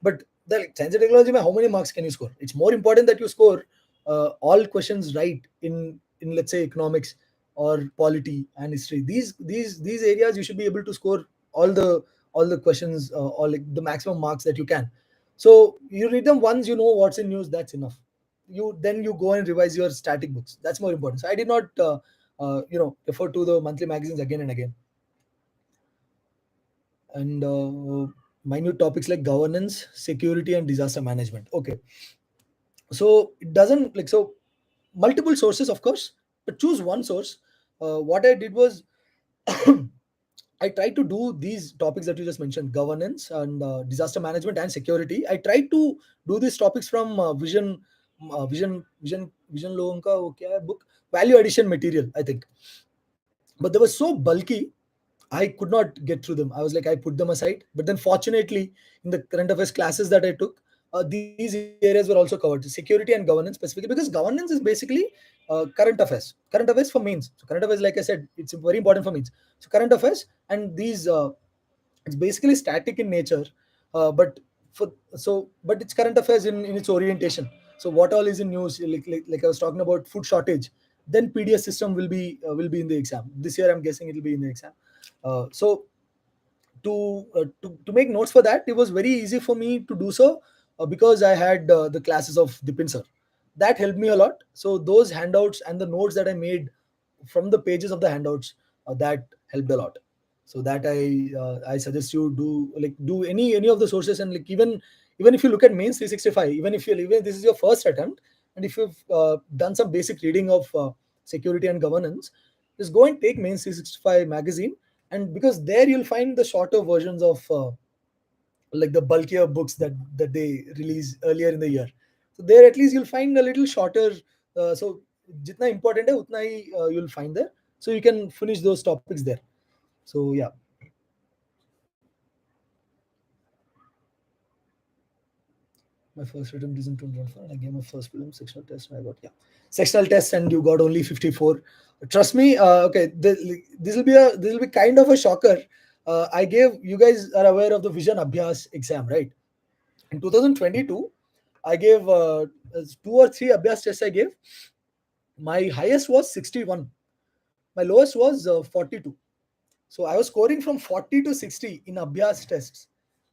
But the like, science and technology, mein, how many marks can you score? It's more important that you score all questions right in let's say economics or polity and history. These areas you should be able to score all the questions, or like the maximum marks that you can. So you read them once, you know what's in news, that's enough. You go and revise your static books. That's more important. So I did not refer to the monthly magazines again and again. And minute topics like governance, security, and disaster management. Okay, so it doesn't like so multiple sources, of course, but choose one source. What I did was I tried to do these topics that you just mentioned, governance and disaster management and security. I tried to do these topics from vision लोगों का वो क्या है book, value addition material, I think. But they were so bulky, I could not get through them. I was like, I put them aside. But then, fortunately, in the current affairs classes that I took, these areas were also covered: security and governance specifically, because governance is basically current affairs. Current affairs for mains. So, current affairs, like I said, it's very important for mains. So, current affairs and these, it's basically static in nature, but but it's current affairs in its orientation. So, what all is in news? Like I was talking about food shortage. Then PDS system will be in the exam this year. I'm guessing it will be in the exam. So to make notes for that, it was very easy for me to do so, because I had the classes of Dipin sir. That helped me a lot. So those handouts and the notes that I made from the pages of the handouts, that helped a lot. So that I suggest you do any of the sources. And like even if you look at mains 365, even if this is your first attempt, and if you've done some basic reading of security and governance, just go and take mains 365 magazine. And because there you'll find the shorter versions of like the bulkier books that they release earlier in the year. So there at least you'll find a little shorter. So jitna important hai utna hi you'll find there, so you can finish those topics there. So yeah. My first attempt is in 2004, and I gave my first film sectional test, and I got, yeah, sectional test, and you got only 54. Trust me. Okay, this will be kind of a shocker. I gave, you guys are aware of the Vision Abhyas exam, right? In 2022, I gave two or three Abhyas tests. I gave, my highest was 61, my lowest was 42. So I was scoring from 40 to 60 in Abhyas tests,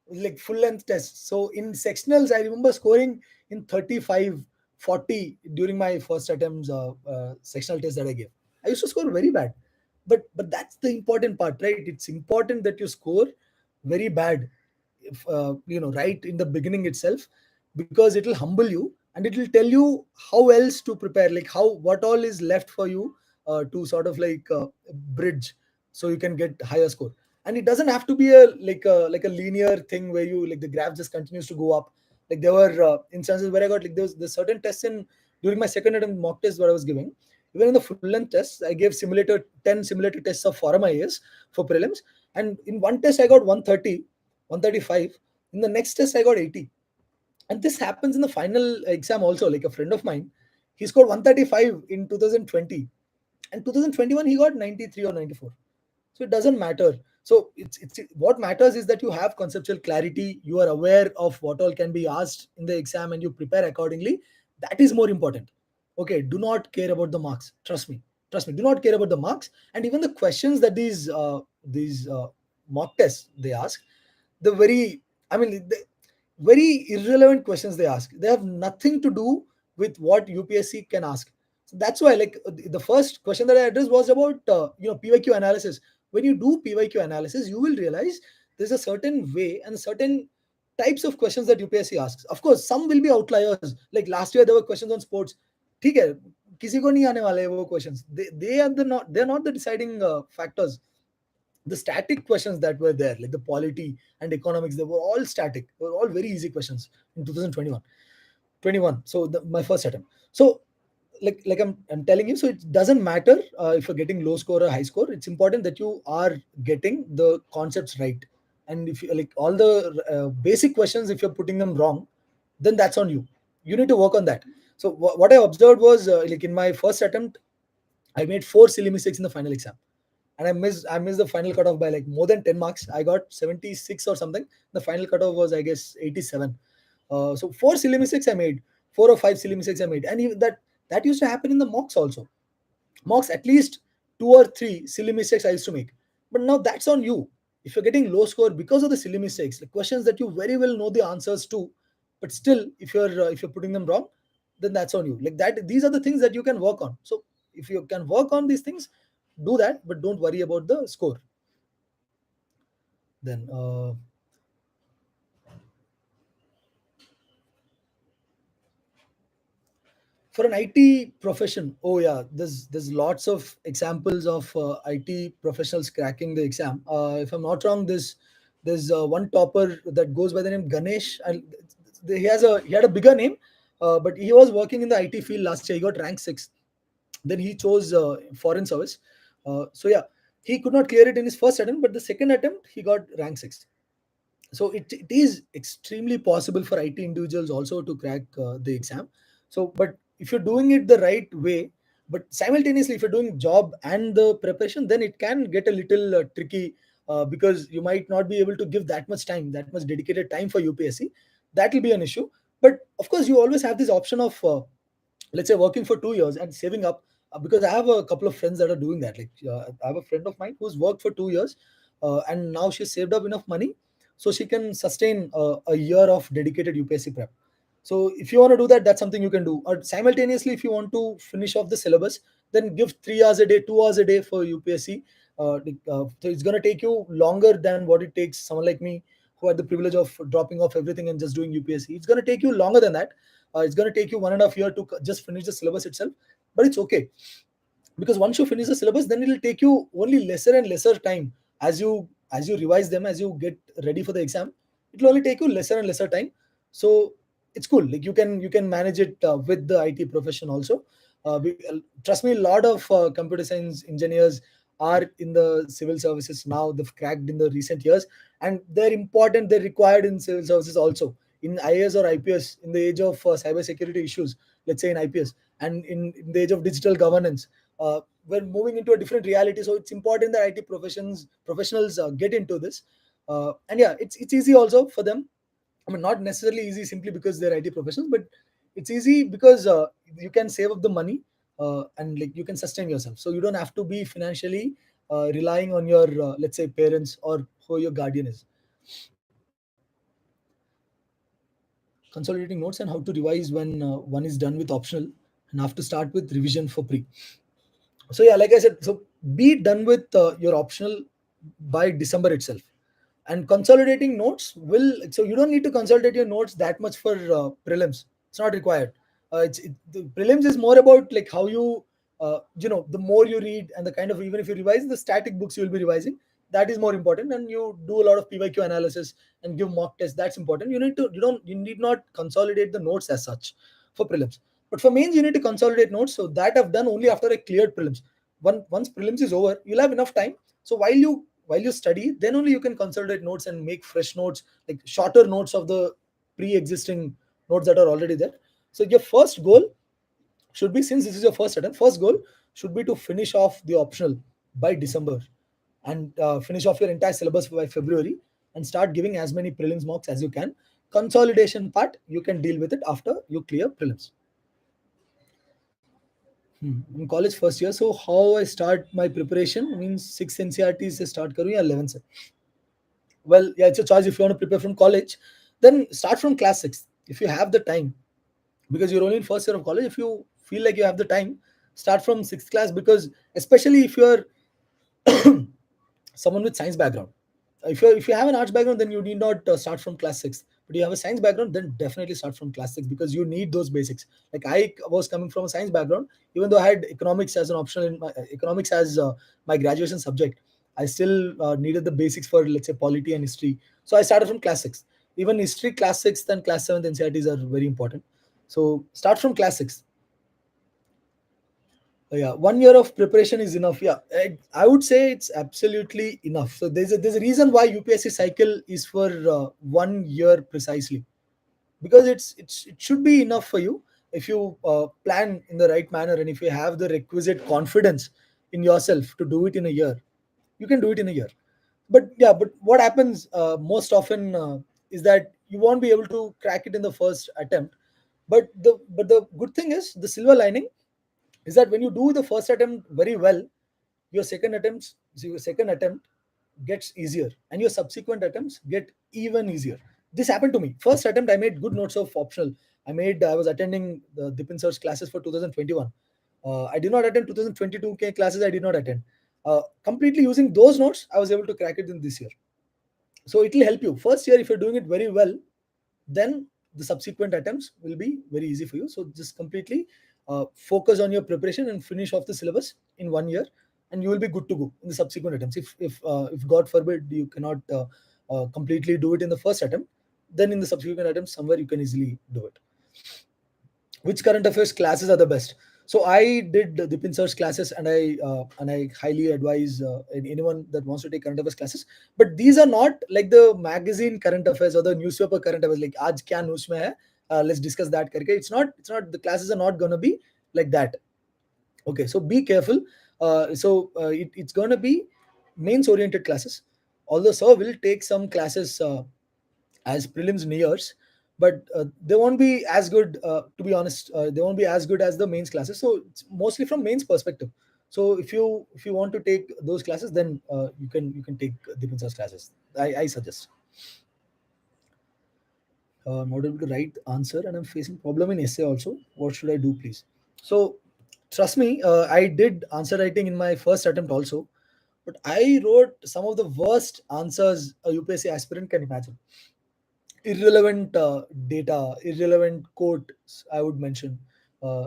like full length tests. So in sectionals, I remember scoring in 35, 40 during my first attempts sectional test that I gave. I used to score very bad. But that's the important part, right? It's important that you score very bad, if, right in the beginning itself, because it'll humble you and it will tell you how else to prepare, like how what all is left for you to sort of like bridge, so you can get higher score. And it doesn't have to be a linear thing where you like the graph just continues to go up. Like there were instances where I got like there's certain tests in during my second attempt mock test what I was giving. Even in the full length tests, I gave simulator 10 simulator tests of forum IAS for prelims, and in one test I got 130, 135. In the next test I got 80. And this happens in the final exam also. Like a friend of mine, he scored 135 in 2020, and 2021 he got 93 or 94. So it doesn't matter. So it's what matters is that you have conceptual clarity, you are aware of what all can be asked in the exam, and you prepare accordingly. That is more important. Okay, do not care about the marks. Trust me, do not care about the marks. And even the questions that these mock tests they ask, the very, I mean, the very irrelevant questions they ask. They have nothing to do with what UPSC can ask. So that's why, like, the first question that I addressed was about PYQ analysis. When you do PYQ analysis, you will realize there's a certain way and certain types of questions that UPSC asks. Of course, some will be outliers. Like last year, there were questions on sports. ठीक है, किसी को नहीं आने वाले वो questions. They're not the deciding factors. The static questions that were there, like the polity and economics, they were all static. They were all very easy questions in 2021. 21. So my first attempt. So like I'm telling you, so it doesn't matter if you're getting low score or high score. It's important that you are getting the concepts right. And if you like all the basic questions, if you're putting them wrong, then that's on you. You need to work on that. So what I observed was like in my first attempt, I made four silly mistakes in the final exam. and I missed the final cutoff by like more than 10 marks. I got 76 or something. The final cutoff was, I guess, 87. So four silly mistakes I made, four or five silly mistakes I made, and even that used to happen in the mocks also. Mocks, at least two or three silly mistakes I used to make. But now that's on you. If you're getting low score because of the silly mistakes, the questions that you very well know the answers to, but still if you're putting them wrong, then that's on you. Like that, these are the things that you can work on. So if you can work on these things, do that, but don't worry about the score. Then for an IT profession, oh yeah, there's lots of examples of IT professionals cracking the exam. If I'm not wrong, there's one topper that goes by the name Ganesh, and he had a bigger name, but he was working in the IT field last year. He got rank six. Then he chose foreign service. So yeah, he could not clear it in his first attempt, but the second attempt he got rank six. So it is extremely possible for IT individuals also to crack the exam. So but if you're doing it the right way, but simultaneously if you're doing job and the preparation, then it can get a little tricky, because you might not be able to give that much time, that much dedicated time for UPSC. That will be an issue. But of course you always have this option of let's say working for 2 years and saving up, because I have a couple of friends that are doing that. Like I have a friend of mine who's worked for 2 years, and now she's saved up enough money so she can sustain a year of dedicated UPSC prep. So if you want to do that, that's something you can do. Or simultaneously, if you want to finish off the syllabus, then give 3 hours a day, 2 hours a day for UPSC. So it's going to take you longer than what it takes someone like me, who had the privilege of dropping off everything and just doing UPSC. It's going to take you longer than that. It's going to take you 1.5 year to just finish the syllabus itself, but it's okay, because once you finish the syllabus, then it will take you only lesser and lesser time as you revise them, as you get ready for the exam. It will only take you lesser and lesser time. So it's cool. Like you can manage it with the IT profession also. Trust me, a lot of computer science engineers are in the civil services now. They've cracked in the recent years, and they're important, they're required in civil services also, in IAS or IPS, in the age of cyber security issues, let's say in IPS, and in the age of digital governance. We're moving into a different reality, so it's important that IT professionals get into this. And yeah, it's easy also for them. I mean, not necessarily easy simply because they're IT professionals, but it's easy because you can save up the money, and like you can sustain yourself. So you don't have to be financially relying on your let's say parents or who your guardian is. Consolidating notes and how to revise when one is done with optional and have to start with revision for pre. So yeah, like I said, so be done with your optional by December itself. And consolidating notes will, so you don't need to consolidate your notes that much for prelims. It's not required. The prelims is more about like how you the more you read and the kind of, even if you revise the static books you will be revising, that is more important. And you do a lot of PYQ analysis and give mock tests, that's important. You need not consolidate the notes as such for prelims. But for mains, you need to consolidate notes. So that I've done only after I cleared prelims. Once prelims is over, you'll have enough time. So while you study, then only you can consolidate notes and make fresh notes, like shorter notes of the pre-existing notes that are already there. So your first goal should be, since this is your first attempt, first goal should be to finish off the optional by December, and finish off your entire syllabus by February, and start giving as many prelims mocks as you can. Consolidation part, you can deal with it after you clear prelims. In college first year, so how I start my preparation means 6 NCRTs से start करूँ या 11 से. Well, yeah, it's a choice. If you want to prepare from college, then start from class 6 if you have the time, because you're only in first year of college. If you feel like you have the time, start from sixth class, because especially if you're someone with science background. If you have an arts background, then you need not start from class 6. But you have a science background, then definitely start from class 6, because you need those basics. Like I was coming from a science background, even though I had economics as an optional in my economics as my graduation subject, I still needed the basics for, let's say, polity and history. So I started from class 6. Even history class 6th and class 7th NCRTs are very important. So start from class 6. Yeah, 1 year of preparation is enough. Yeah, I would say it's absolutely enough. So there's a reason why UPSC cycle is for 1 year precisely, because it should be enough for you if you plan in the right manner, and if you have the requisite confidence in yourself to do it in a year. you can do it in a year. But yeah, but what happens most often is that you won't be able to crack it in the first attempt. But the good thing is, the silver lining is that when you do the first attempt very well, your second attempt gets easier, and your subsequent attempts get even easier. This happened to me. First attempt, I made good notes of optional. I was attending the Dipin sir's classes for 2021. I did not attend 2022 classes. I did not attend. Completely using those notes, I was able to crack it in this year. So it will help you first year. If you're doing it very well, then the subsequent attempts will be very easy for you. So just completely focus on your preparation and finish off the syllabus in 1 year, and you will be good to go in the subsequent attempts. If God forbid you cannot completely do it in the first attempt, then in the subsequent attempts somewhere you can easily do it. Which current affairs classes are the best? So I did the Dipin Sir's classes, and I highly advise anyone that wants to take current affairs classes. But these are not like the magazine current affairs or the newspaper current affairs, like आज क्या news में है, let's discuss that करके. It's not the classes are not gonna be like that. Okay, so be careful. It's gonna be mains oriented classes. Although sir will take some classes as prelims nears, but they won't be as good, to be honest. They won't be as good as the mains classes, so it's mostly from mains perspective. So if you want to take those classes, then you can take Deepan sir's classes. I suggest. I'm not able to write answer, and I'm facing problem in essay also. What should I do, please? So trust me, I did answer writing in my first attempt also, but I wrote some of the worst answers a UPSC aspirant can imagine. Irrelevant data, irrelevant quotes, I would mention.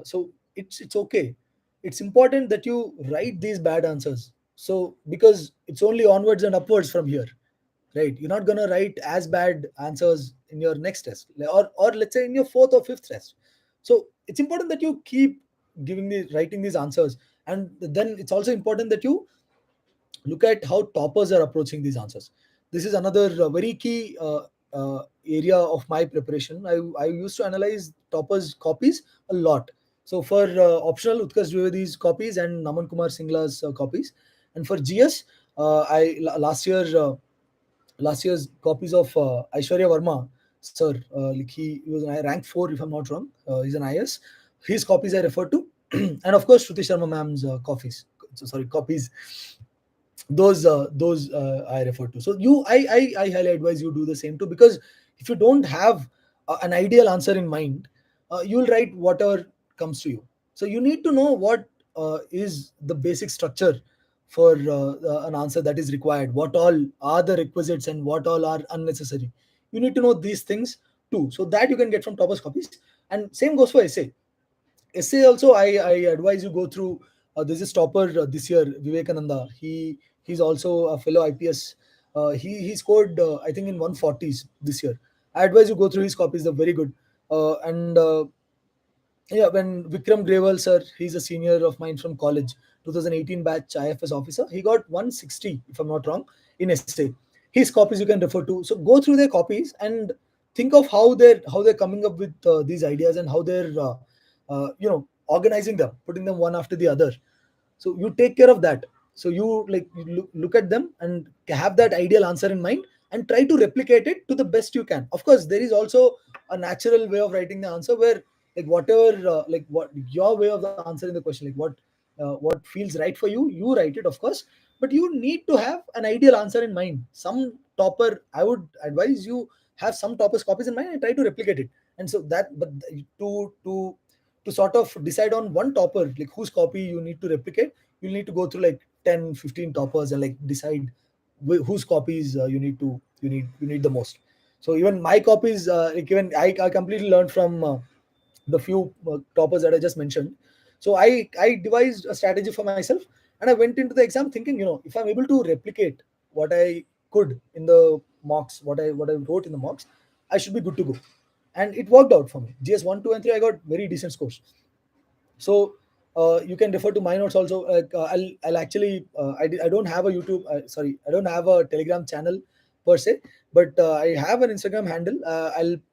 So it's okay. It's important that you write these bad answers. So because it's only onwards and upwards from here, right? You're not gonna write as bad answers in your next test, or let's say in your fourth or fifth test. So it's important that you keep writing these answers, and then it's also important that you look at how toppers are approaching these answers. This is another very key area of my preparation. I used to analyze toppers copies a lot. So for optional, Utkarsh Dwivedi's copies and Naman Kumar Singla's copies, and for GS, last year's copies of Aishwarya Verma sir, like he was an rank 4 if I'm not wrong. He's an IS. His copies I refer to, and of course Shruti Sharma ma'am's copies. Those I refer to. So I highly advise you do the same too, because if you don't have an ideal answer in mind, you'll write whatever comes to you. So you need to know what is the basic structure for an answer that is required, what all are the requisites and what all are unnecessary. You need to know these things too, so that you can get from toppers copies. And same goes for essay also. I advise you go through. This is topper this year, Vivekananda. He's also a fellow IPS. He scored I think in 140s this year. I advise you go through his copies. They're very good. And Yeah, when Vikram Grewal sir, he's a senior of mine from college, 2018 batch IFS officer. He got 160 if I'm not wrong in essay. His copies you can refer to. So go through their copies and think of how they're coming up with these ideas, and how they're organizing them, putting them one after the other. So you take care of that. So you look at them and have that ideal answer in mind, and try to replicate it to the best you can. Of course there is also a natural way of writing the answer, where like whatever what your way of the answering the question, like what feels right for you, you write it, of course. But you need to have an ideal answer in mind. Some topper, I would advise you have some toppers copies in mind and try to replicate it. And so that but to sort of decide on one topper, like whose copy you need to replicate, you'll need to go through like 10, 15 toppers, and like decide whose copies you need the most. So even my copies, like even I completely learned from the few toppers that I just mentioned. So I devised a strategy for myself, and I went into the exam thinking, if I'm able to replicate what I could in the mocks, what I wrote in the mocks, I should be good to go. And it worked out for me. GS 1, 2, and 3, I got very decent scores. So you can refer to my notes also. I'll actually I don't have a YouTube. Sorry, I don't have a Telegram channel per se, but I have an Instagram handle.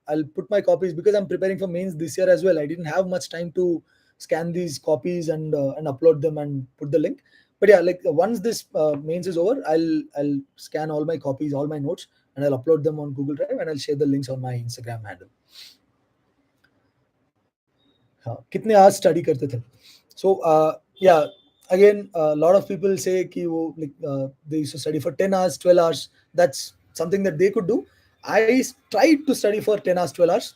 I'll put my copies because I'm preparing for mains this year as well. I didn't have much time to scan these copies and upload them and put the link. But yeah, like once this mains is over, I'll scan all my copies, all my notes, and I'll upload them on Google Drive, and I'll share the links on my Instagram handle. हाँ, कितने आज study करते थे? So yeah, again a lot of people say कि वो like they used to study for 10 hours, 12 hours. That's something that they could do. I tried to study for 10 hours, 12 hours.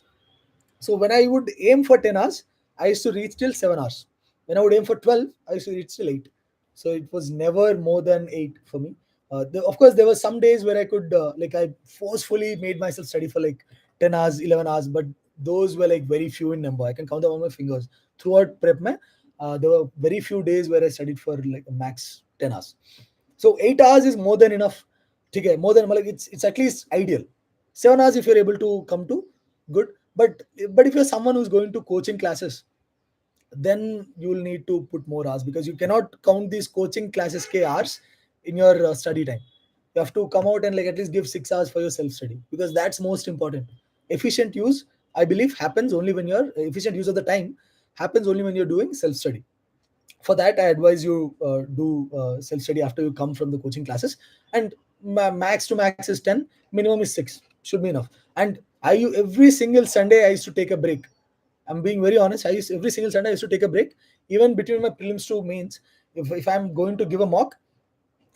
So when I would aim for 10 hours, I used to reach till 7 hours. When I would aim for 12, I used to reach till 8. So it was never more than 8 for me. Of course, there were some days where I could, like, I forcefully made myself study for like 10 hours, 11 hours, but those were like very few in number. I can count them on my fingers. Throughout prep, mein, there were very few days where I studied for like a max 10 hours. So 8 hours is more than enough. Okay, more than like it's at least ideal. 7 hours if you're able to come to, good. But if you're someone who's going to coaching classes, then you will need to put more hours, because you cannot count these coaching classes k hours in your study time. You have to come out and like at least give 6 hours for your self study, because that's most important. Efficient use, I believe, happens only when you're efficient use of the time happens only when you're doing self study. For that, I advise you do self study after you come from the coaching classes. And max to max is 10, minimum is 6, should be enough. And every single Sunday I used to take a break. I'm being very honest. Every single Sunday I used to take a break, even between my prelims to mains. If I'm going to give a mock,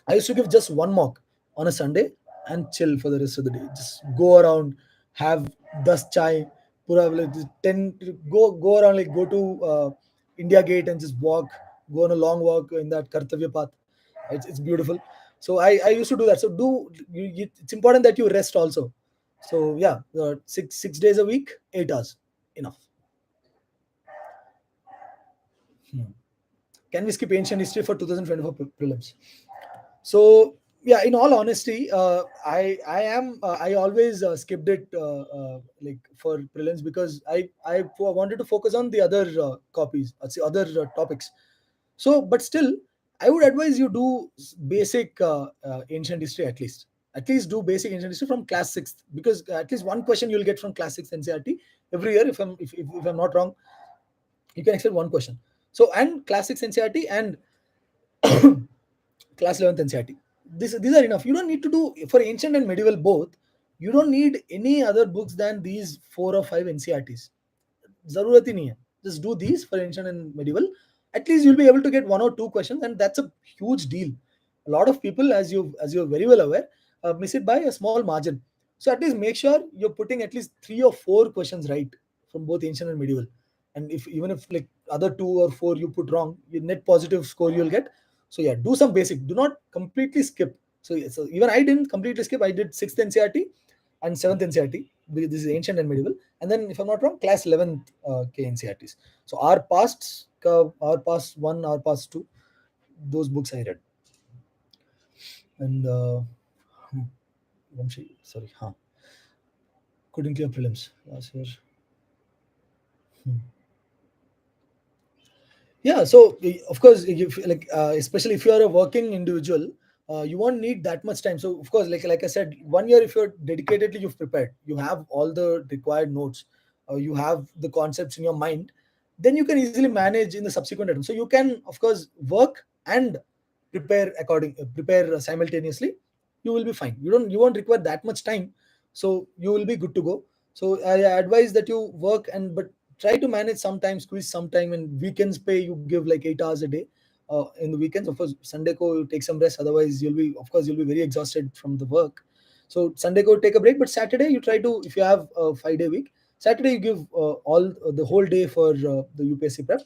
I used to give just one mock on a Sunday and chill for the rest of the day. Just go around, have dust chai, pura like, 10, go around, like go to India Gate and just walk, go on a long walk in that Kartavya path. It's beautiful. So I used to do that. So it's important that you rest also. So yeah, 6 days a week, 8 hours, enough. Hmm. Can we skip ancient history for 2024 prelims? So yeah, in all honesty, I always skipped it like for prelims, because I wanted to focus on the other copies, the other topics. So, but still, I would advise you do basic ancient history at least. At least do basic ancient history from class sixth, because at least one question you'll get from class sixth NCRT every year. If I'm not wrong, you can expect one question. So, and class sixth NCRT and class 11th NCRT. These are enough. You don't need to do for ancient and medieval both. You don't need any other books than these 4 or 5 NCRTs. जरूरत ही नहीं है. Just do these for ancient and medieval. At least you'll be able to get 1 or 2 questions, and that's a huge deal. A lot of people, as you're very well aware, miss it by a small margin. So at least make sure you're putting at least 3 or 4 questions right from both ancient and medieval. And if even if like other 2 or 4 you put wrong, your net positive score you'll get. So yeah, do some basic. Do not completely skip. So even I didn't completely skip. I did sixth NCRT and seventh NCRT. This is ancient and medieval. And then, if I'm not wrong, class 11th KNCRTs. So our past one, our past two, those books I read. And sorry, couldn't clear prelims last year. Hmm. Yeah, so of course, if, like especially if you are a working individual, you won't need that much time. So of course, like I said, 1 year, if you're dedicatedly, you've prepared, you have all the required notes, you have the concepts in your mind, then you can easily manage in the subsequent items. So you can of course work and prepare simultaneously. You will be fine. You won't require that much time, so you will be good to go. So I advise that you work, and but try to manage sometime, squeeze some time. And weekends pay, you give like 8 hours a day. In the weekends, of course, Sunday ko you take some rest, otherwise you'll be very exhausted from the work. So Sunday go take a break, but Saturday you try to, if you have a 5-day week, Saturday you give all the whole day for the UPSC prep,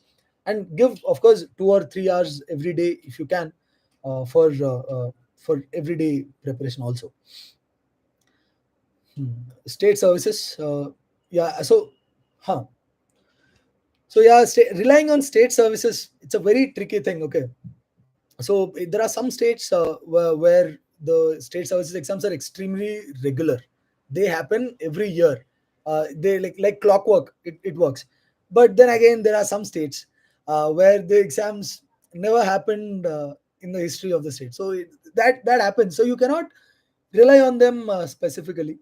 and give of course 2 or 3 hours every day if you can, for everyday preparation also. Hmm. State services, yeah. Huh. So yeah, relying on state services, it's a very tricky thing. Okay, so there are some states where the state services exams are extremely regular. They happen every year. They like clockwork. It works. But then again, there are some states where the exams never happened in the history of the state. So that happens. So you cannot rely on them specifically.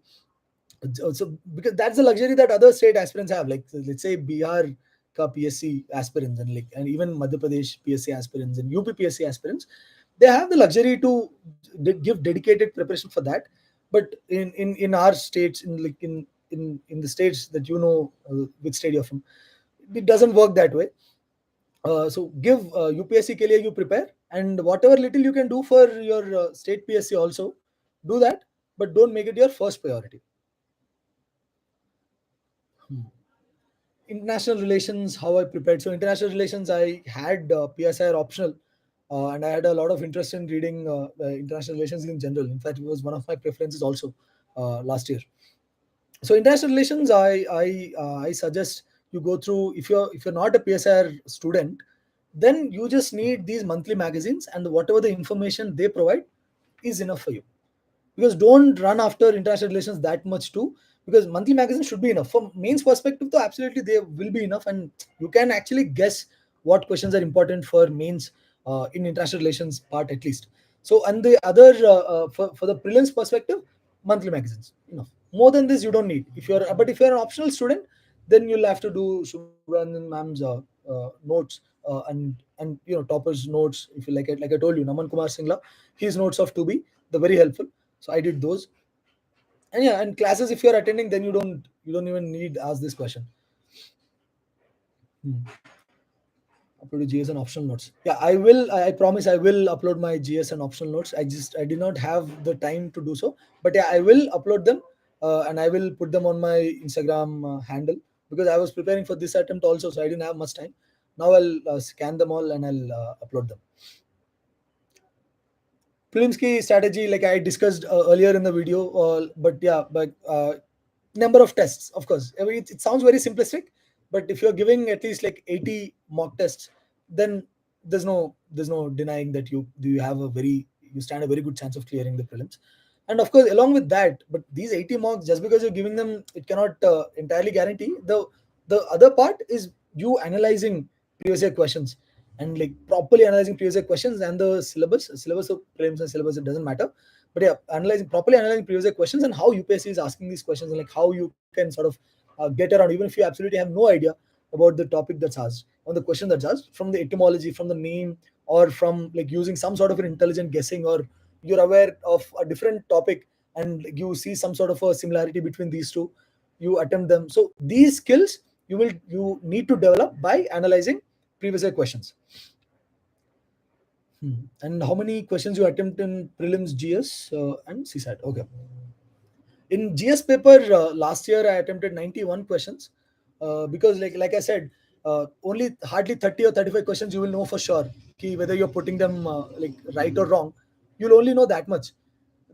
So because that's the luxury that other state aspirants have. Like let's say Bihar ka PSC aspirants and even Madhya Pradesh PSC aspirants and UP PSC aspirants, they have the luxury to give dedicated preparation for that. But in our states, in the states that which state you're from, it doesn't work that way. So give UPSC ke liye you prepare, and whatever little you can do for your state PSC also, do that, but don't make it your first priority. Hmm. International relations, how I prepared. So international relations, I had PSIR optional, and I had a lot of interest in reading international relations in general. In fact, it was one of my preferences also last year. So international relations, I suggest you go through. If you're not a PSIR student, then you just need these monthly magazines, and whatever the information they provide is enough for you. Because don't run after international relations that much too, because monthly magazines should be enough from mains perspective, though absolutely they will be enough, and you can actually guess what questions are important for mains in international relations part at least. So, and the other for the prelims perspective, monthly magazines enough. More than this you don't need. If you're an optional student, then you'll have to do Subranjan ma'am's notes, and toppers notes, if you like it, like I told you, Naman Kumar Singla, his notes of 2B, they're very helpful. So I did those. And yeah, and classes, if you're attending, then you don't even need ask this question. Hmm. Upload GS and optional notes. Yeah, I will. I promise I will upload my GS and optional notes. I did not have the time to do so, but yeah, I will upload them, and I will put them on my Instagram handle, because I was preparing for this attempt also, so I didn't have much time. Now I'll scan them all and I'll upload them. Prelims ki strategy, like I discussed earlier in the video, but yeah, but number of tests, of course. I mean, it sounds very simplistic, but if you're giving at least like 80 mock tests, then there's no denying that you have you stand a very good chance of clearing the prelims. And of course, along with that, but these 80 mocks, just because you're giving them, it cannot entirely guarantee. The other part is you analyzing previous year questions, and like properly analyzing previous year questions and the syllabus of prelims and syllabus, it doesn't matter. But yeah, properly analyzing previous year questions, and how UPSC is asking these questions, and like how you can sort of get around, even if you absolutely have no idea about the topic that's asked, or the question that's asked, from the etymology, from the name, or from like using some sort of an intelligent guessing, or you're aware of a different topic and you see some sort of a similarity between these two, you attempt them. So these skills you need to develop by analyzing previous year questions. And how many questions you attempt in prelims, GS, and CSAT? Okay. In GS paper last year, I attempted 91 questions, because like I said, only hardly 30 or 35 questions you will know for sure. Ki whether you're putting them like right or wrong, you'll only know that much.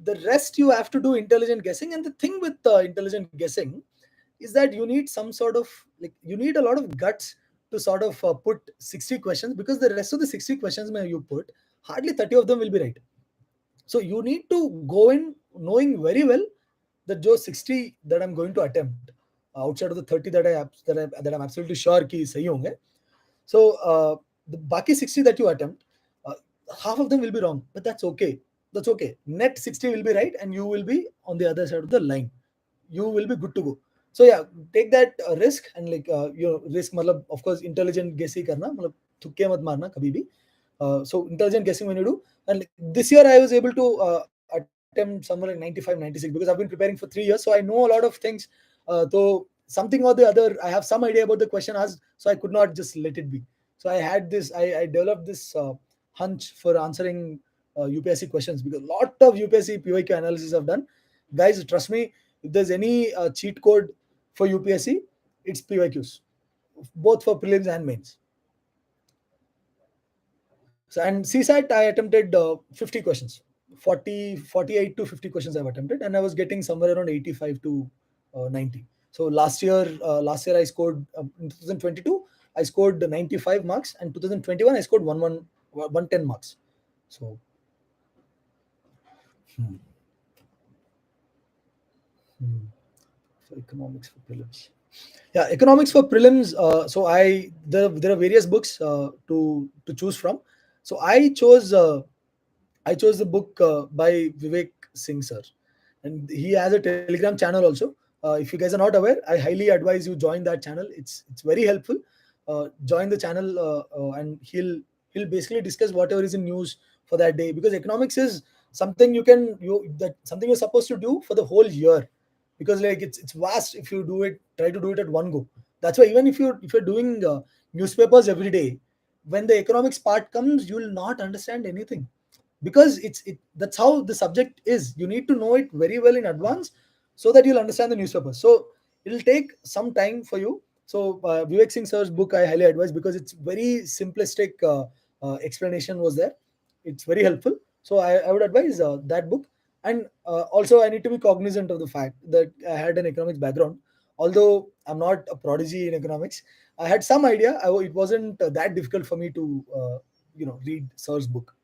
The rest you have to do intelligent guessing. And the thing with intelligent guessing is that you need some sort of, like, you need a lot of guts to sort of put 60 questions, because the rest of the 60 questions may you put, hardly 30 of them will be right. So you need to go in knowing very well that those 60 that I'm going to attempt, outside of the 30 that I'm absolutely sure ki sahi honge. So the baki 60 that you attempt, uh, half of them will be wrong, but that's okay. That's okay. Net 60 will be right, and you will be on the other side of the line. You will be good to go. So yeah, take that risk, and like risk matlab, of course, intelligent guessing karna, matlab thukke mat marna kabhi bhi. So intelligent guessing when you do. And like, this year I was able to attempt somewhere like 95, 96, because I've been preparing for 3 years, so I know a lot of things. Though something or the other, I have some idea about the question asked, so I could not just let it be. So I developed this hunch for answering UPSC questions, because a lot of UPSC PYQ analysis I've done. Guys, trust me, if there's any cheat code for UPSC, it's PYQs, both for prelims and mains. So, and CSAT, I attempted 50 questions, 48 to 50 questions I've attempted, and I was getting somewhere around 85 to 90. So last year I scored, in 2022, I scored 95 marks, and 2021 I scored 110 marks. So, hmm, hmm. So economics for prelims. Yeah, economics for prelims. So there are various books to choose from. So I chose the book by Vivek Singh sir, and he has a Telegram channel also. If you guys are not aware, I highly advise you join that channel. It's very helpful. join the channel, and he'll basically discuss whatever is in news for that day, because economics is something something you're supposed to do for the whole year, because like it's vast if you try to do it at one go. That's why even if you're doing newspapers every day, when the economics part comes, you will not understand anything, because that's how the subject is. You need to know it very well in advance so that you'll understand the newspaper. So it'll take some time for you. So Vivek Singh sir's book I highly advise, because it's very simplistic explanation was there. It's very helpful. So I would advise that book. And also I need to be cognizant of the fact that I had an economics background. Although I'm not a prodigy in economics, I had some idea. It wasn't that difficult for me to read sir's book.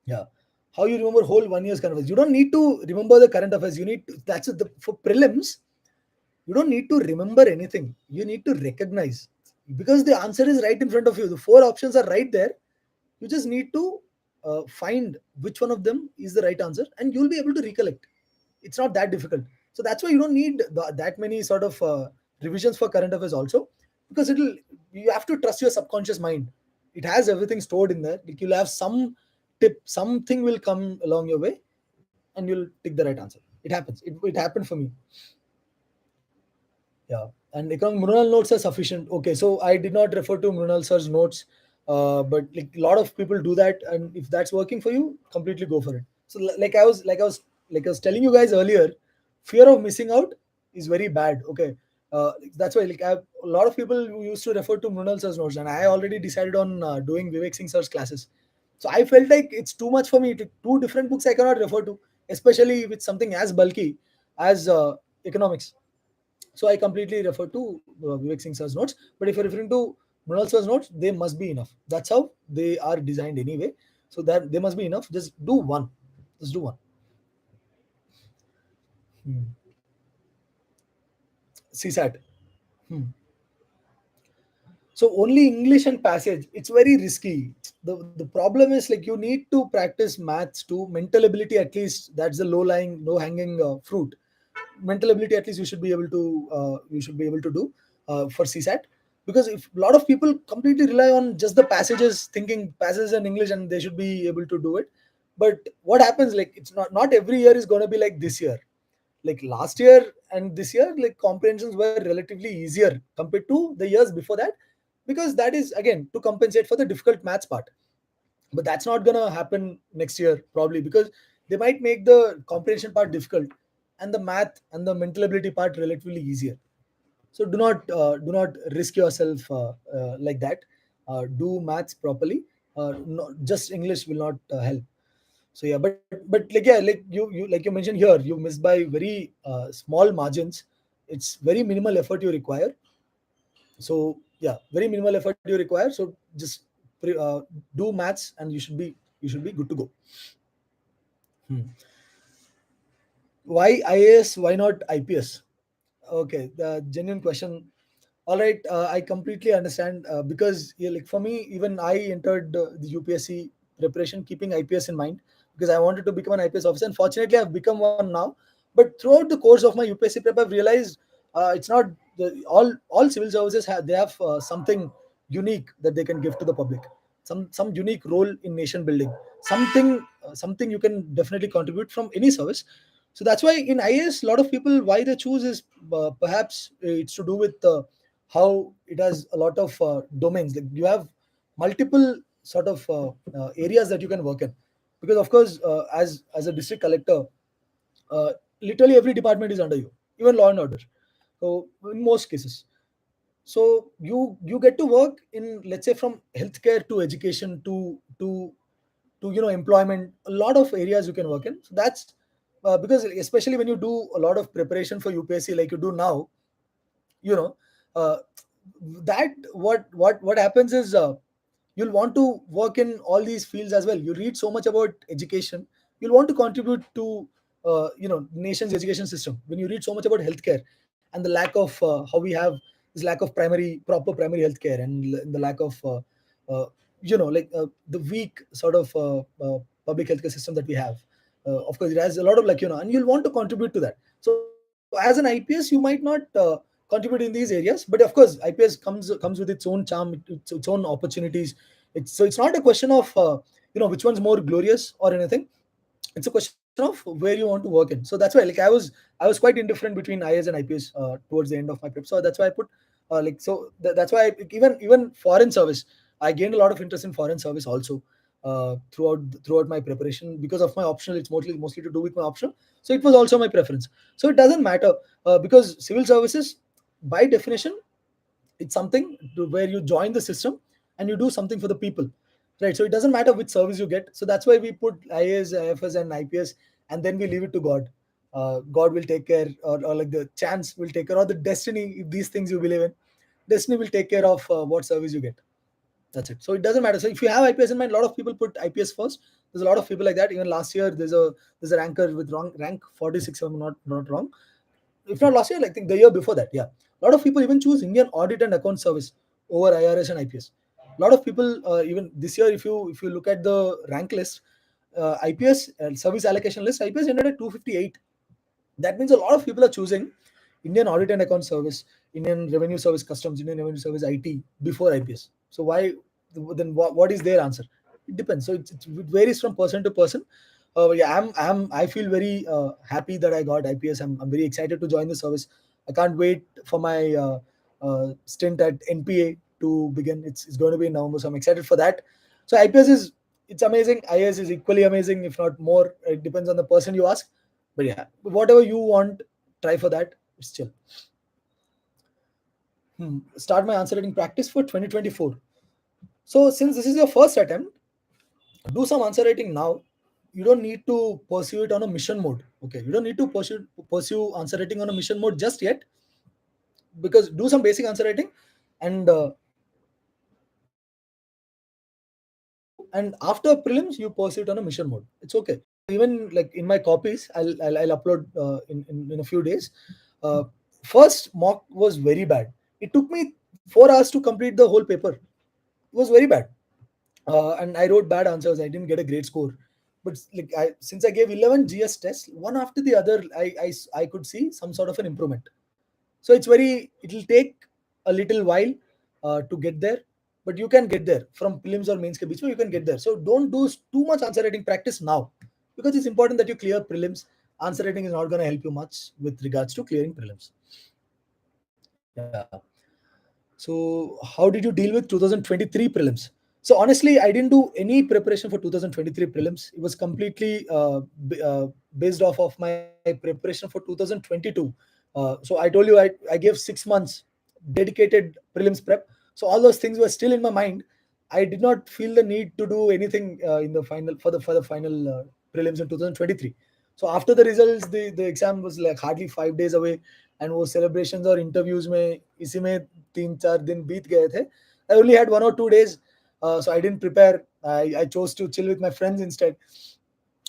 Yeah. How you remember whole 1 year's current affairs? You don't need to remember the current affairs. You need to, for prelims. You don't need to remember anything. You need to recognize, because the answer is right in front of you. The four options are right there. You just need to find which one of them is the right answer, and you'll be able to recollect. It's not that difficult. So that's why you don't need that many sort of revisions for current affairs also, because you have to trust your subconscious mind. It has everything stored in there. Like, you'll have some tip, something will come along your way, and you'll take the right answer. It happens. It happened for me. Yeah, and economic Mrunal notes are sufficient. Okay, so I did not refer to Mrunal sir's notes, but like a lot of people do that, and if that's working for you, completely go for it. So like I was telling you guys earlier, fear of missing out is very bad. Okay, that's why a lot of people who used to refer to Mrunal sir's notes, and I already decided on doing Vivek Singh sir's classes. So I felt like it's too much for me. Two different books I cannot refer to, especially with something as bulky as economics. So I completely refer to Vivek Singh sir's notes. But if you're referring to Mrunal sir's notes, they must be enough. That's how they are designed anyway. So that they must be enough. Just do one. Just do one. Hmm. CSAT. Hmm. So only English and passage. It's very risky. The problem is, like, you need to practice maths too. Mental ability, at least that's the low hanging fruit. Mental ability, at least you should be able to do for CSAT, because if a lot of people completely rely on just the passages, thinking passages in English and they should be able to do it. But what happens, like, it's not every year is going to be like this year. Like last year and this year, like, comprehensions were relatively easier compared to the years before that, because that is again to compensate for the difficult maths part. But that's not gonna happen next year probably, because they might make the comprehension part difficult and the math and the mental ability part relatively easier. So do not risk yourself like that. Do maths properly. Just English will not help. So yeah, but like, yeah, like you mentioned here, you missed by very small margins. It's very minimal effort you require. So yeah, very minimal effort you require. So just do maths and you should be good to go. Hmm. Why IAS? Why not IPS? Okay, the genuine question. All right, I completely understand, because, yeah, like for me, even I entered the UPSC preparation keeping IPS in mind, because I wanted to become an IPS officer. And fortunately, I've become one now. But throughout the course of my UPSC prep, I've realized it's not all civil services have something unique that they can give to the public. Some unique role in nation building. Something you can definitely contribute from any service. So that's why in IAS, a lot of people, why they choose is perhaps it's to do with how it has a lot of domains. Like, you have multiple sort of areas that you can work in, because of course, as a district collector, uh, literally every department is under you, even law and order. So in most cases, so you get to work in, let's say, from healthcare to education to employment. A lot of areas you can work in. So that's because especially when you do a lot of preparation for UPSC like you do now, you know uh, that what happens is, you'll want to work in all these fields as well. You read so much about education, you'll want to contribute to nation's education system. When you read so much about healthcare and the lack of how we have this lack of proper primary healthcare, and the lack of the weak sort of public healthcare system that we have, of course it has a lot of lacuna, and you'll want to contribute to that. So as an IPS, you might not contribute in these areas. But of course, IPS comes with its own charm, its own opportunities. It's not a question of which one's more glorious or anything. It's a question of where you want to work in. So that's why, like, I was quite indifferent between IS and IPS towards the end of my prep. So that's why I put that's why even foreign service, I gained a lot of interest in foreign service also throughout my preparation because of my optional. It's mostly to do with my optional. So it was also my preference. So it doesn't matter because civil services, by definition, it's something where you join the system and you do something for the people, right? So it doesn't matter which service you get. So that's why we put IAS, IFS, and IPS, and then we leave it to God. God will take care, or like the chance will take care, or the destiny. If these things you believe in, destiny will take care of what service you get. That's it. So it doesn't matter. So if you have IPS in mind, a lot of people put IPS first. There's a lot of people like that. Even last year, there's a ranker with wrong rank 46. If I'm not wrong. If not last year, I think the year before that. Yeah, a lot of people even choose Indian Audit and Account Service over IRS and IPS. A lot of people even this year, if you look at the rank list, IPS service allocation list, IPS ended at 258. That means a lot of people are choosing Indian Audit and Account Service, Indian Revenue Service Customs, Indian Revenue Service IT before IPS. So why then? What is their answer? It depends. So it varies from person to person. Yeah, I feel very happy that I got IPS. I'm very excited to join the service. I can't wait for my stint at NPA to begin. It's going to be in November, so I'm excited for that. So IPS is it's amazing. IS is equally amazing, if not more. It depends on the person you ask. But yeah, whatever you want, try for that. It's chill. Start my answer writing practice for 2024. So since this is your first attempt, do some answer writing now. You don't need to pursue it on a mission mode. Okay, you don't need to pursue answer writing on a mission mode just yet, because do some basic answer writing, and after prelims you pursue it on a mission mode. It's okay. Even like in my copies, I'll upload in a few days. Uh, First mock was very bad. It took me 4 hours to complete the whole paper. It was very bad, and I wrote bad answers. I didn't get a great score. But like since I gave 11 GS tests, one after the other, I could see some sort of an improvement. So it'll take a little while to get there, but you can get there from prelims or mains ke beech mein, you can get there. So don't do too much answer writing practice now, because it's important that you clear prelims. Answer writing is not going to help you much with regards to clearing prelims. Yeah. So, how did you deal with 2023 prelims? So, honestly, I didn't do any preparation for 2023 prelims. It was completely based off of my preparation for 2022. So, I told you I gave 6 months dedicated prelims prep. So, all those things were still in my mind. I did not feel the need to do anything in the final for the final prelims in 2023. So after the results, the exam was like hardly 5 days away, and वो celebrations और interviews में इसी में 3-4 दिन बीत गए थे. I only had 1 or 2 days, so I didn't prepare. I chose to chill with my friends instead.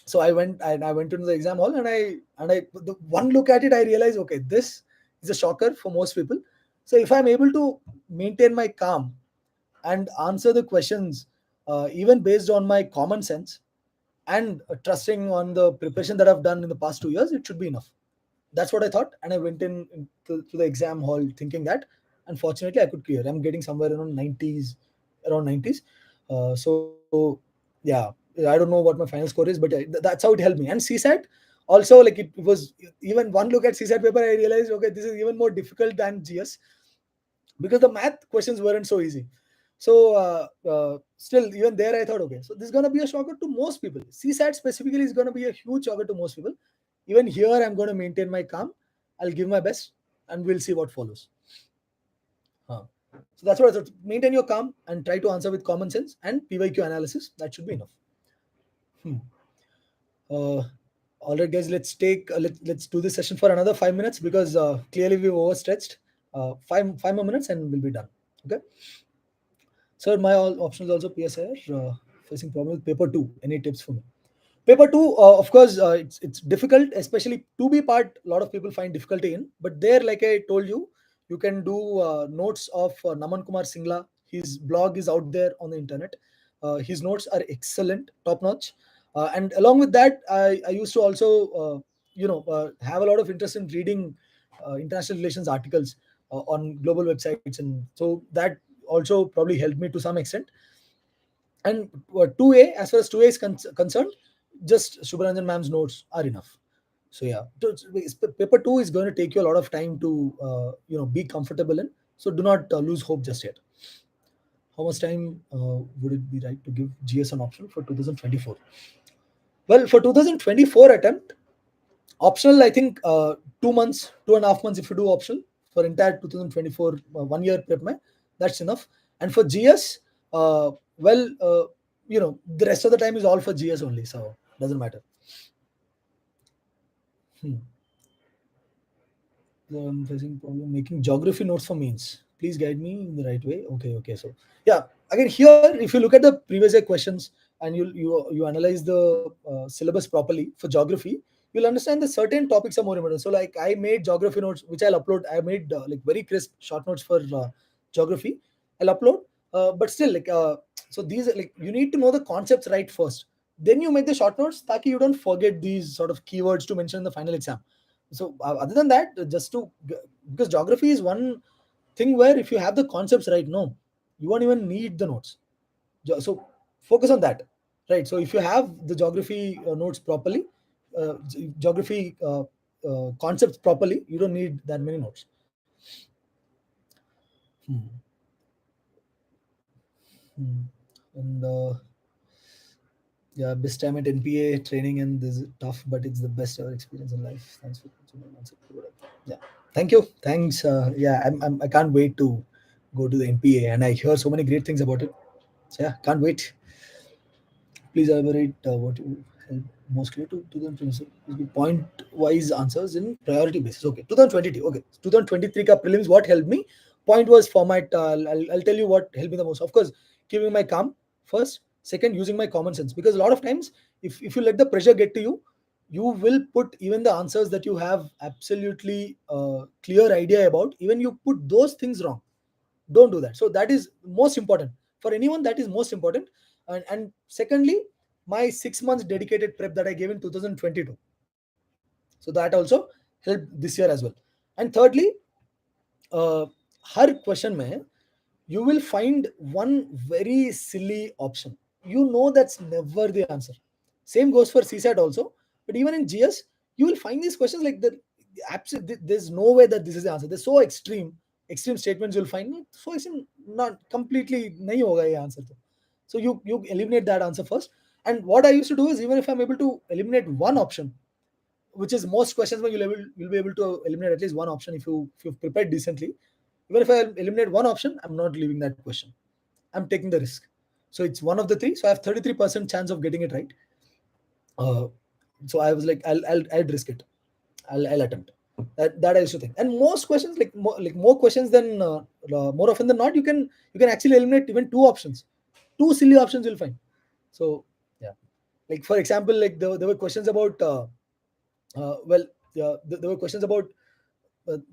So I went into the exam hall, and I the one look at it, I realized, okay, this is a shocker for most people. So if I'm able to maintain my calm and answer the questions even based on my common sense and trusting on the preparation that I've done in the past 2 years, it should be enough. That's what I thought, and I went to the exam hall thinking that. Unfortunately, I could clear. I'm getting somewhere around 90s. So yeah, I don't know what my final score is, but that's how it helped me. And CSAT also, like it was, even one look at CSAT paper, I realized, okay, this is even more difficult than GS, because the math questions weren't so easy. So still, even there, I thought, okay, so this is gonna be a shocker to most people. CSAT specifically is gonna be a huge shocker to most people. Even here, I'm gonna maintain my calm. I'll give my best, and we'll see what follows. So that's what I thought. Maintain your calm and try to answer with common sense and PYQ analysis. That should be enough. Hmm. Uh, all right, guys, let's do this session for another 5 minutes, because clearly we've overstretched. Five more minutes and we'll be done. Okay. Sir, my all options also PSR. Facing problem with paper two. Any tips for me? Paper two, of course, it's difficult, especially to be part. A lot of people find difficulty in, but there, like I told you, you can do notes of Naman Kumar Singla. His blog is out there on the internet. His notes are excellent, top notch. And along with that, I used to also, have a lot of interest in reading international relations articles. on global websites, and so that also probably helped me to some extent. And 2A, as far as 2A is concerned, just Subharanjan ma'am's notes are enough. So yeah, paper 2 is going to take you a lot of time to be comfortable in. So do not lose hope just yet. How much time would it be right to give GS an option for 2024? Well, for 2024 attempt, optional, I think 2 months, 2.5 months if you do optional for entire 2024 1 year prep, that's enough. And for GS, well, the rest of the time is all for GS only, so doesn't matter. Hmm. I'm facing problem making geography notes for means. Please guide me in the right way. Okay. So yeah, again here, if you look at the previous year questions and you analyze the syllabus properly for geography, you'll understand that certain topics are more important. So like I made geography notes, which I'll upload. I made like very crisp short notes for geography. I'll upload, but still so these like you need to know the concepts right first. Then you make the short notes, taki you don't forget these sort of keywords to mention in the final exam. So other than that, because geography is one thing where if you have the concepts right, no, you won't even need the notes. So focus on that, right? So if you have the geography notes properly, geography concepts properly, you don't need that many notes. Hmm. Hmm. And yeah, best time at NPA training, and this is tough, but it's the best ever experience in life. Thanks for yeah. Thank you. Thanks. Yeah, I can't wait to go to the NPA, and I hear so many great things about it. So yeah, can't wait. Please elaborate what you help most clear to 2026. Point wise answers in priority basis. Okay, 2022. Okay, 2023 ka prelims. What helped me? Point was format. I'll tell you what helped me the most. Of course, keeping my calm first. Second, using my common sense, because a lot of times, if you let the pressure get to you, you will put even the answers that you have absolutely clear idea about. Even you put those things wrong. Don't do that. So that is most important for anyone. That is most important. And secondly, my 6 months dedicated prep that I gave in 2022, so that also helped this year as well. And thirdly, her question mein you will find one very silly option. You know that's never the answer. Same goes for CSAT also. But even in GS, you will find these questions like the absolute. There's no way that this is the answer. They're so extreme statements you'll find. So extreme, not completely nahi hoga ye answer to. So you eliminate that answer first. And what I used to do is, even if I'm able to eliminate one option, which is most questions where you'll be able to eliminate at least one option if you've prepared decently. Even if I eliminate one option, I'm not leaving that question. I'm taking the risk. So it's one of the three. So I have 33% chance of getting it right. Uh, so I was like, I'll risk it. I'll attempt. That I used to think. And most questions, like more questions than more often than not, you can actually eliminate even two options. Two silly options you'll find. So yeah, like for example, like there were questions about well, there were questions about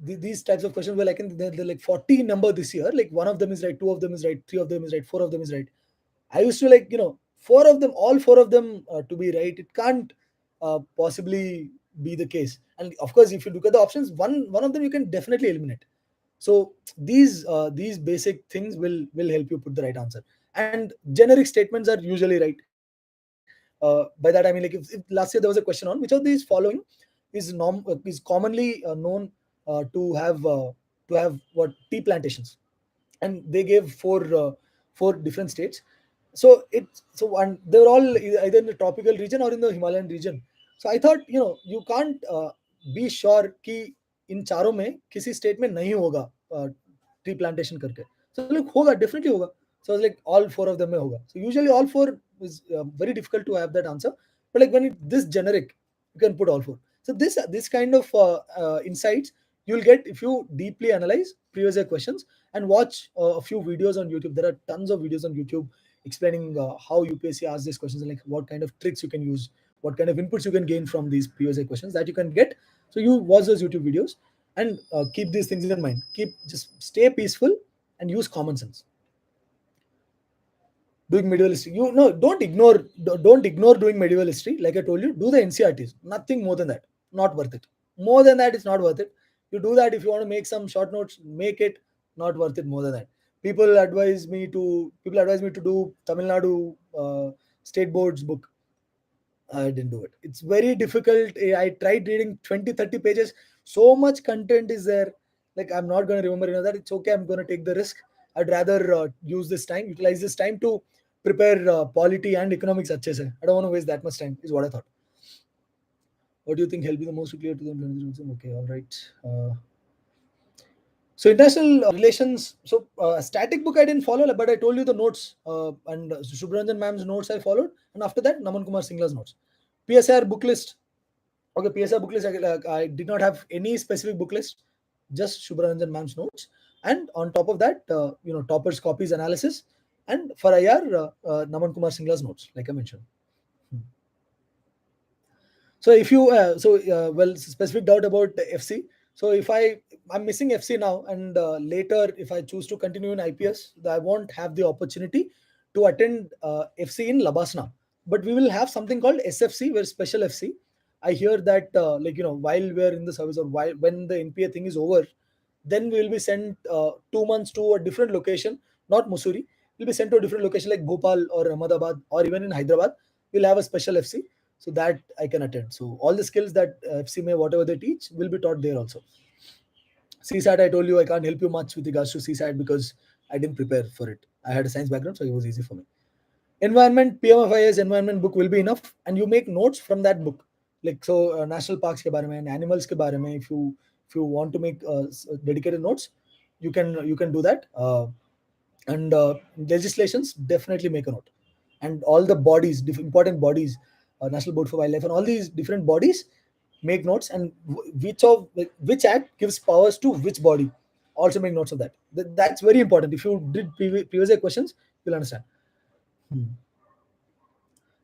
these types of questions were like they're like 40 number this year. Like one of them is right, two of them is right, three of them is right, four of them is right. I used to like four of them, all four of them to be right. It can't possibly be the case. And of course, if you look at the options, one of them you can definitely eliminate. So these basic things will help you put the right answer. And generic statements are usually right. By that I mean, like if last year there was a question on which of these following is commonly known to have what tea plantations, and they gave four different states. So and they're all either in the tropical region or in the Himalayan region. So I thought, you can't be sure कि इन चारों में किसी state में नहीं होगा tree plantation करके. So like होगा, definitely होगा. So I was like, all four of them में होगा. So usually all four is very difficult to have that answer. But like when it this generic, you can put all four. So this kind of insights you'll get if you deeply analyze previous year questions and watch a few videos on YouTube. There are tons of videos on YouTube explaining how UPSC asks these questions, and like what kind of tricks you can use, what kind of inputs you can gain from these previous year questions that you can get. So you watch those YouTube videos and keep these things in mind. Just stay peaceful and use common sense. Doing medieval history, don't ignore doing medieval history. Like I told you, do the NCRTs. Nothing more than that. Not worth it. More than that, it's not worth it. You do that. If you want to make some short notes, make it. Not worth it more than that. People advise me to do Tamil Nadu state boards book. I didn't do it. It's very difficult. I tried reading 20, 30 pages. So much content is there. Like, I'm not going to remember that. It's okay. I'm going to take the risk. I'd rather utilize this time to prepare polity and economics. अच्छे से. I don't want to waste that much time, is what I thought. What do you think helped you the most to clear to them? Okay, all right. So international relations. So a static book I didn't follow, but I told you the notes and Subranjan ma'am's notes I followed, and after that Naman Kumar Singla's notes. PSR book list. Okay, PSR book list. I did not have any specific book list, just Subranjan ma'am's notes, and on top of that, toppers copies analysis, and for IR, Naman Kumar Singla's notes, like I mentioned. So if you specific doubt about the FC. So if I'm missing FC now, and later if I choose to continue in IPS, I won't have the opportunity to attend FC in Labasna. But we will have something called SFC, where special FC. I hear that while we're in the service, or while when the NPA thing is over, then we will be sent 2 months to a different location, not Mussoorie. We'll be sent to a different location like Bhopal or Ahmedabad or even in Hyderabad. We'll have a special FC, so that I can attend. So all the skills that FCMA, whatever they teach, will be taught there also. CSAT, I told you I can't help you much with regards to CSAT because I didn't prepare for it. I had a science background, so it was easy for me. Environment, PMFIS environment book will be enough, and you make notes from that book. Like, so national parks ke bare mein, animals ke bare mein, if you want to make dedicated notes, you can do that. And legislations, definitely make a note. And all the bodies, important bodies, National Board for Wildlife, and all these different bodies, make notes, and which act gives powers to which body, also make notes of that. That's very important. If you did previous year questions, you'll understand.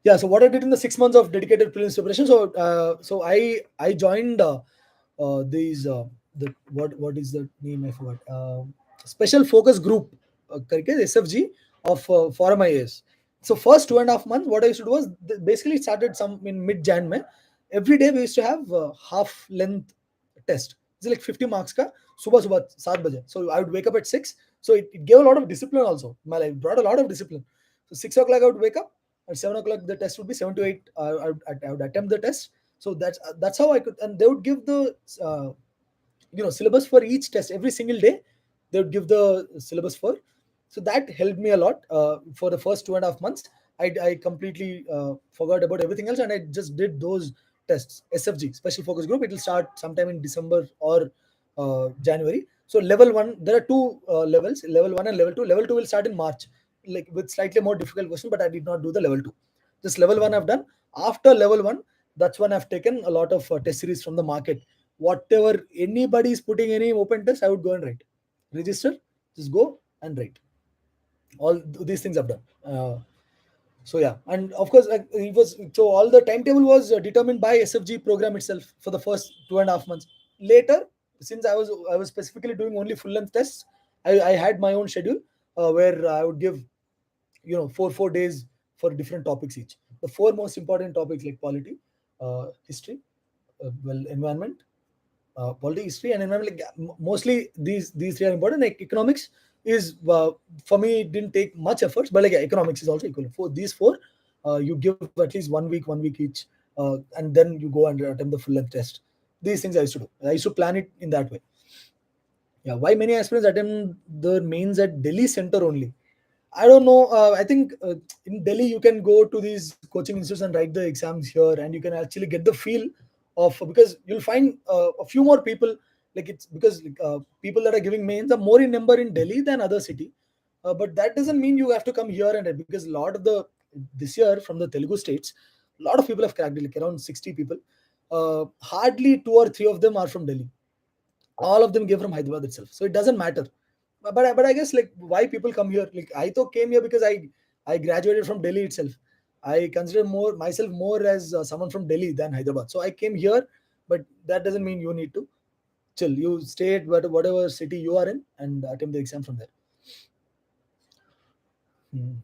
Yeah, so what I did in the 6 months of dedicated prelims preparation. So I joined these the what is the name, I forgot, special focus group, SFG of Forum IAS. So first 2.5 months, what I used to do was, basically it started some in mid Jan May. Every day we used to have half length test. It's like 50 marks ka, subah 7 baje. So I would wake up at 6. So it gave a lot of discipline also. My life brought a lot of discipline. So 6 o'clock I would wake up. At 7 o'clock the test would be 7 to 8. I would attempt the test. So that's how I could. And they would give the syllabus for each test every single day. They would give the syllabus for. So that helped me a lot for the first 2.5 months. I completely forgot about everything else, and I just did those tests. SFG, special focus group. It will start sometime in December or January. So level 1, there are two levels, level 1 and level 2. Level 2 will start in March, like with slightly more difficult question, but I did not do the level 2. This level 1 I've done. After level 1, that's when I've taken a lot of test series from the market. Whatever anybody is putting, any open test, I would go and write. Register, just go and write. All these things I've done. So yeah, and of course, it was, so all the timetable was determined by SFG program itself for the first 2.5 months. Later, since I was specifically doing only full length tests, I had my own schedule where I would give 4 days for different topics each. The four most important topics, like polity, history, environment, polity, history, and environment. Like, mostly these three are important. Like economics is, for me, it didn't take much efforts, but like, yeah, economics is also equal. For these four, you give at least 1 week each, and then you go and attempt the full length test. These things I used to do. I used to plan it in that way. Yeah, why many aspirants attempt the mains at Delhi center only? I don't know. I think in Delhi you can go to these coaching institutes and write the exams here, and you can actually get the feel of, because you'll find a few more people. Like, it's because people that are giving mains are more in number in Delhi than other city. But that doesn't mean you have to come here, and because a lot of the this year from the Telugu states, a lot of people have cracked it, like around 60 people. Hardly two or three of them are from Delhi. All of them came from Hyderabad itself. So it doesn't matter. But I guess, like, why people come here? Like, I thought came here because I graduated from Delhi itself. I consider myself more as someone from Delhi than Hyderabad. So I came here, but that doesn't mean you need to chill. You stay at whatever city you are in and attempt the exam from there. Hmm.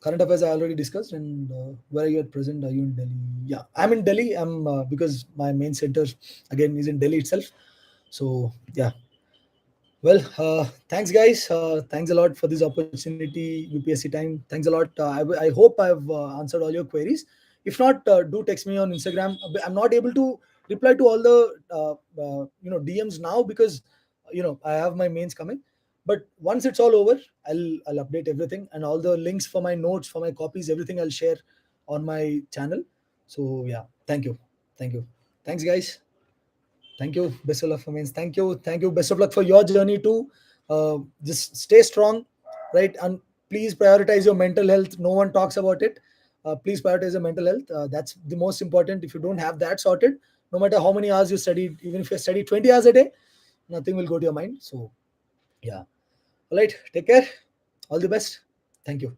Current affairs I already discussed, and where are you at present? Are you in Delhi? Yeah, I'm in Delhi. I'm because my main center again is in Delhi itself. So yeah. Well, thanks, guys. Thanks a lot for this opportunity, UPSC time. Thanks a lot. I hope I've answered all your queries. If not, do text me on Instagram. I'm not able to reply to all the DMs now because I have my mains coming. But once it's all over, I'll update everything, and all the links for my notes, for my copies, everything I'll share on my channel. So yeah, thank you, thanks, guys. Thank you. Best of luck for means. Thank you. Thank you. Best of luck for your journey too. Just stay strong, right? And please prioritize your mental health. No one talks about it. Please prioritize your mental health. That's the most important. If you don't have that sorted, no matter how many hours you studied, even if you study 20 hours a day, nothing will go to your mind. So, yeah. All right. Take care. All the best. Thank you.